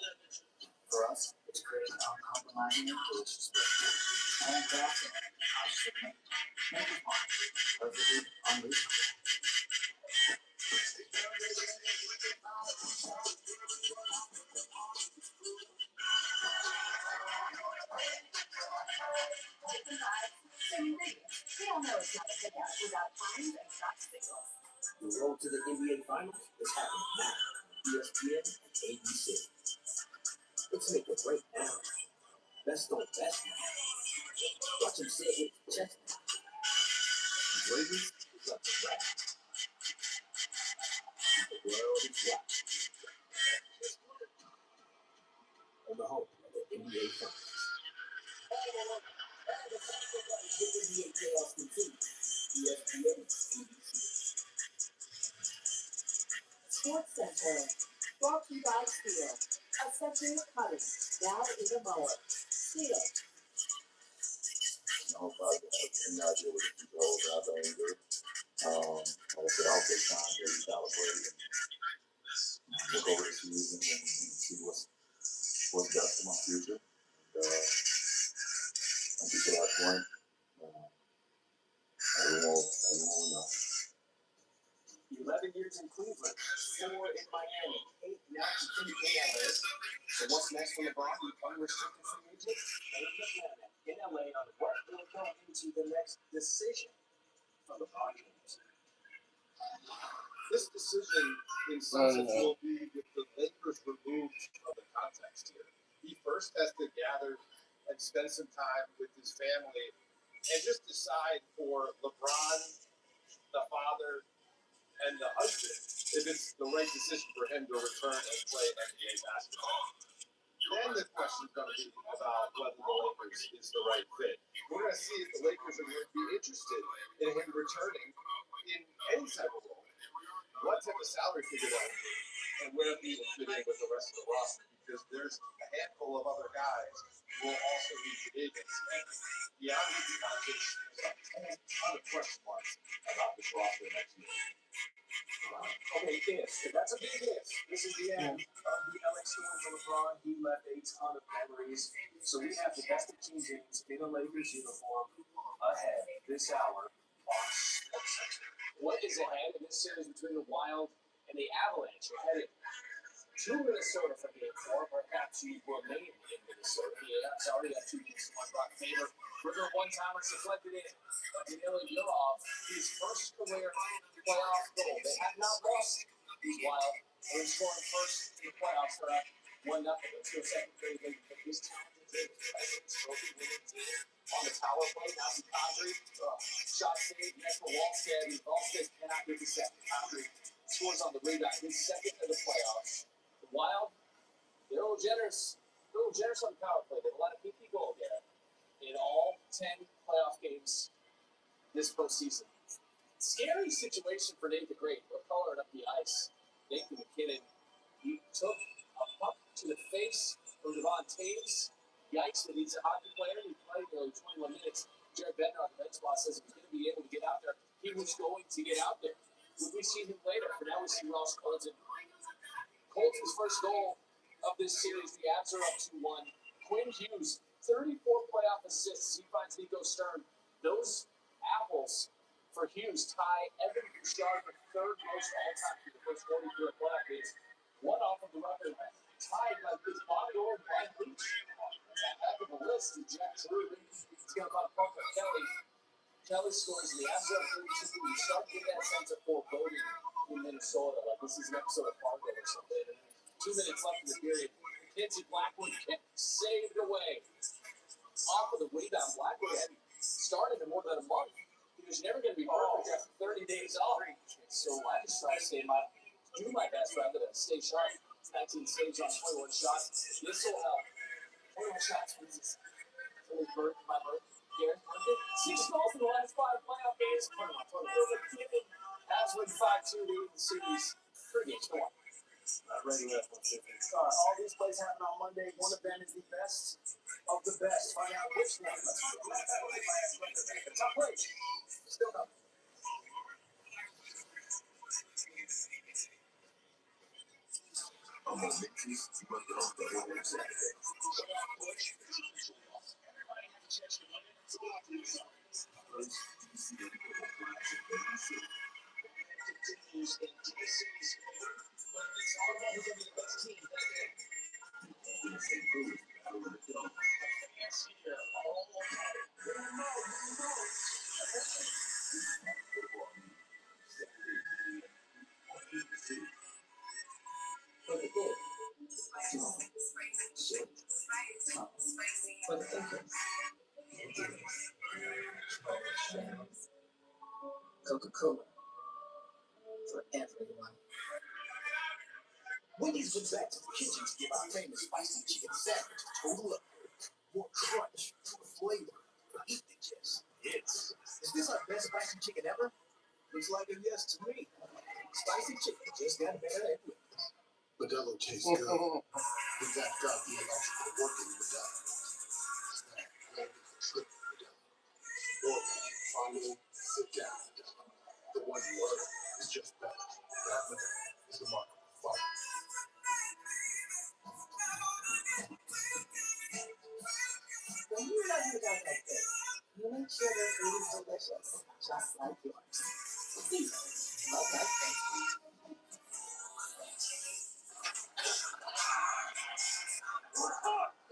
For us, it's creating uncompromising and delicious bread. Handcrafted, house shipment, make it fun. Perfectly unreasonable. The road to the NBA Finals is happening now on ESPN and ABC. Let's make it right now. Best on best now. Watch him sit with his chest. Lakers is up to rap. The world is watching. On the home of the NBA Finals. NBA playoffs continue. ESPN, ABC. Sports Center, brought to you by Steel. A century of cutting, now in a mower. Steel. Nobody has any idea what the future holds, and I don't either. Like I said, I'll take time to recalibrate and look over the season and see what's best for my future. And I get to that point, everyone will know. 11 years in Cleveland, 4 in Miami, 8 now to 2 in LA. So what's next for LeBron? Unrestricted free agent? In LA on what will go into the next decision for LeBron James. This decision, in some sense, will be with the Lakers removed from the context here. He first has to gather and spend some time with his family and just decide for LeBron, the father, and the husband if it's the right decision for him to return and play NBA basketball. Then the question is going to be about whether the Lakers is the right fit. We're going to see if the Lakers are going to be interested in him returning in any type of role. What type of salary figure that would be, and where he will fit in with the rest of the roster, because there's a handful of other guys who will also be free agents. And beyond Luka Doncic, there's a ton of question marks about this roster next year. Okay, that's a big if. This is the end of the LA story for LeBron. He left a ton of memories. So we have the best of King James in a Lakers uniform ahead this hour on SportsCenter. What is ahead in this series between the Wild and the Avalanche? We're headed to Minnesota for Game 4. Perhaps you remain in Minnesota. The Avs already have 2 games to 1 rock favor. River one-timers deflected in. Danilo Yurov, his first career playoff goal. They have not lost these Wild. They're scoring first in the playoffs. They're up 1-0. Let's go second period. They put this talented team. Trophy winning team on the power play. Now to Kadri. Shot saved. Jesper Wallstead. Wallstead cannot get the second. Kadri scores on the rebound. His second of the playoffs. The Wild, they're a little generous. On the power play. They have a lot of PP goal there in all 10 playoff games this postseason. Scary situation for Nate the Great. We're coloring up the ice. Nathan McKinnon, he took a puck to the face from Devon Taves. Yikes, but he's a hockey player. He played nearly 21 minutes. Jared Bednar on the bench spot says he was going to be able to get out there. He was going to get out there. Would we see him later? For now, we see Ross Colton. Colton's first goal of this series. The Avs are up 2-1. Quinn Hughes, 34 playoff assists. He finds Nico Stern. Those apples for Hughes tie Evan Bouchard for third most all-time for the first 44 playoff games. One off of the record, tied by Fitzpatrick and Brian Leach. That's a heck of a list. And Jack Drew, he's going to call Parker Kelly. Kelly scores in the Avs are 32. You start to get that sense of foreboding in Minnesota, like this is an episode of Fargo or something. And 2 minutes left in the period. Mackenzie Blackwood kick saved away. Off of the rebound, Blackwood had started in more than a month. He was never going to be perfect after 30 days off. So I just try to do my best rather than stay sharp. 19 saves on 21 shots. This will help. 21 shots, please. My bird. Here. 6 goals in the last 5 playoff games. 21. Avs win 5-2 to lead the series. Pretty good score. Ready left 150. All these plays happen on Monday. One of them is the best of the best. Find out which one. Let's find out. The top play. Still up. I'm gonna make these run it off the whole Saturday. First, you see the Continues in DC's favor. But it's all about who's going to be the best team that day. Fans here all about it. For the cooler for everyone. Wendy's went back to the kitchen to give our famous spicy chicken sandwich a total upgrade. More crunch, more flavor, eat the just hits. Is this our best spicy chicken ever? Looks like a yes to me. Spicy chicken just got better at Wendy's. Modelo tastes good. We got the electrical working Modelo. That trip Modelo. DoorDash finally sit down Modelo. The one you order is just better. That Modelo is the mark of the fight. When you love your dog like this, you make sure their food is delicious, just like yours. Love that thing.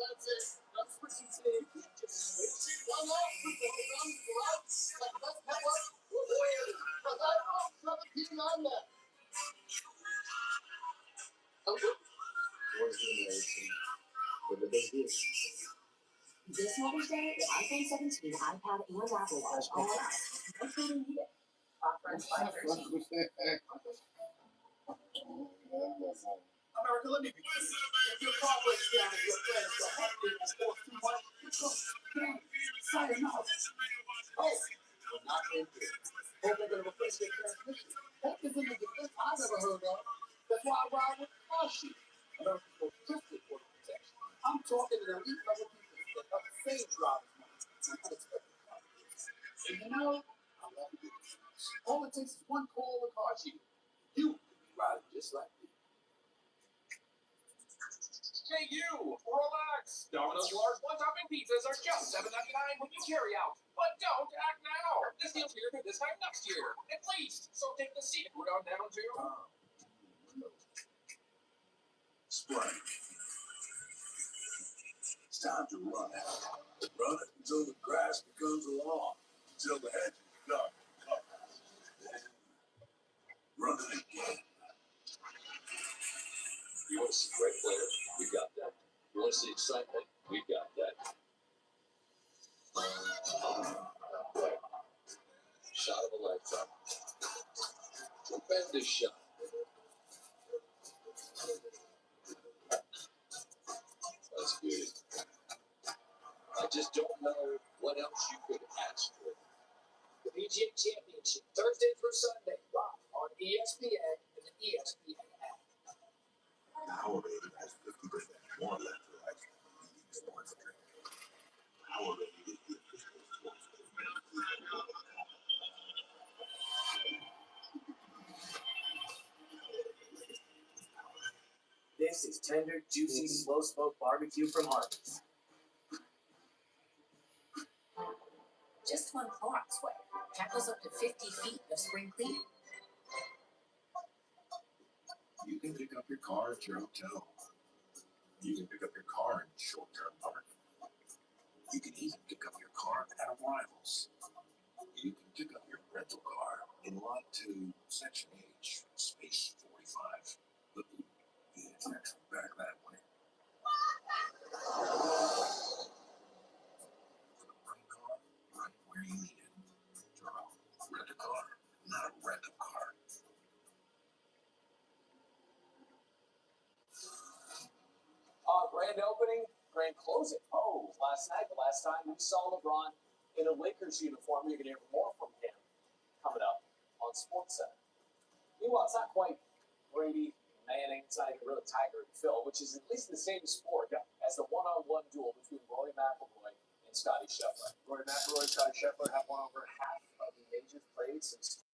That's it. That's what you say. You can't just switch. One off with the guns go out. Like that's how I weird. Because I know 17 on that. Okay. Where's the narration? With the big deal. This Mother's Day, the iPhone 17, iPad, and Apple Watch all out. No trading needed. Offer expires 13. America, let me be clear. If your car breaks down and your plans to help you or too much, you come. Sign up. Oh, we're not in here. Hope they're going to replace their transmission. That is in the defense I've ever heard of. That's why I ride with car sheet. America's most trusted for protection. I'm talking to the elite level people that help save drivers money from unexpected problems. And you know, I love it. All it takes is one call with car sheet. You could be riding just like me. Hey you! Relax! Domino's large one-topping pizzas are just $7.99 when you carry out. But don't act now! This deal's here through this time next year, at least. So take the seat. We're going down to... Sprite. It's time to run it. Run it until the grass becomes a lawn, until the hedges become covered. Then run it again. You want to see great players? We got that. You want to see excitement? We got that. Shot of a lifetime. Tremendous shot. That's good. I just don't know what else you could ask for. The PGA Championship, Thursday through Sunday, live on ESPN and the ESPN app. Powerade has 50% more electrolytes than leading sports drink. Powerade is the official sports drink. This is tender, juicy, slow-smoked barbecue from Harvey's. Just one Clorox wipe tackles up to 50 feet of spring cleaning. You can pick up your car at your hotel. You can pick up your car in short-term parking. You can even pick up your car at arrivals. You can pick up your rental car in Lot 2, Section H, Space 45. Look, it's actually back that way. For the right car, right where you need it. Turo, rent a car, not rent a car. Grand opening, grand closing. Oh, last night, the last time we saw LeBron in a Lakers uniform. You're going to hear more from him coming up on SportsCenter. Meanwhile, it's not quite Brady, Manning. It's not even really Tiger and Phil, which is at least the same sport as the one-on-one duel between Rory McIlroy and Scottie Scheffler. Rory McIlroy and Scottie Scheffler have won over half of the majors played since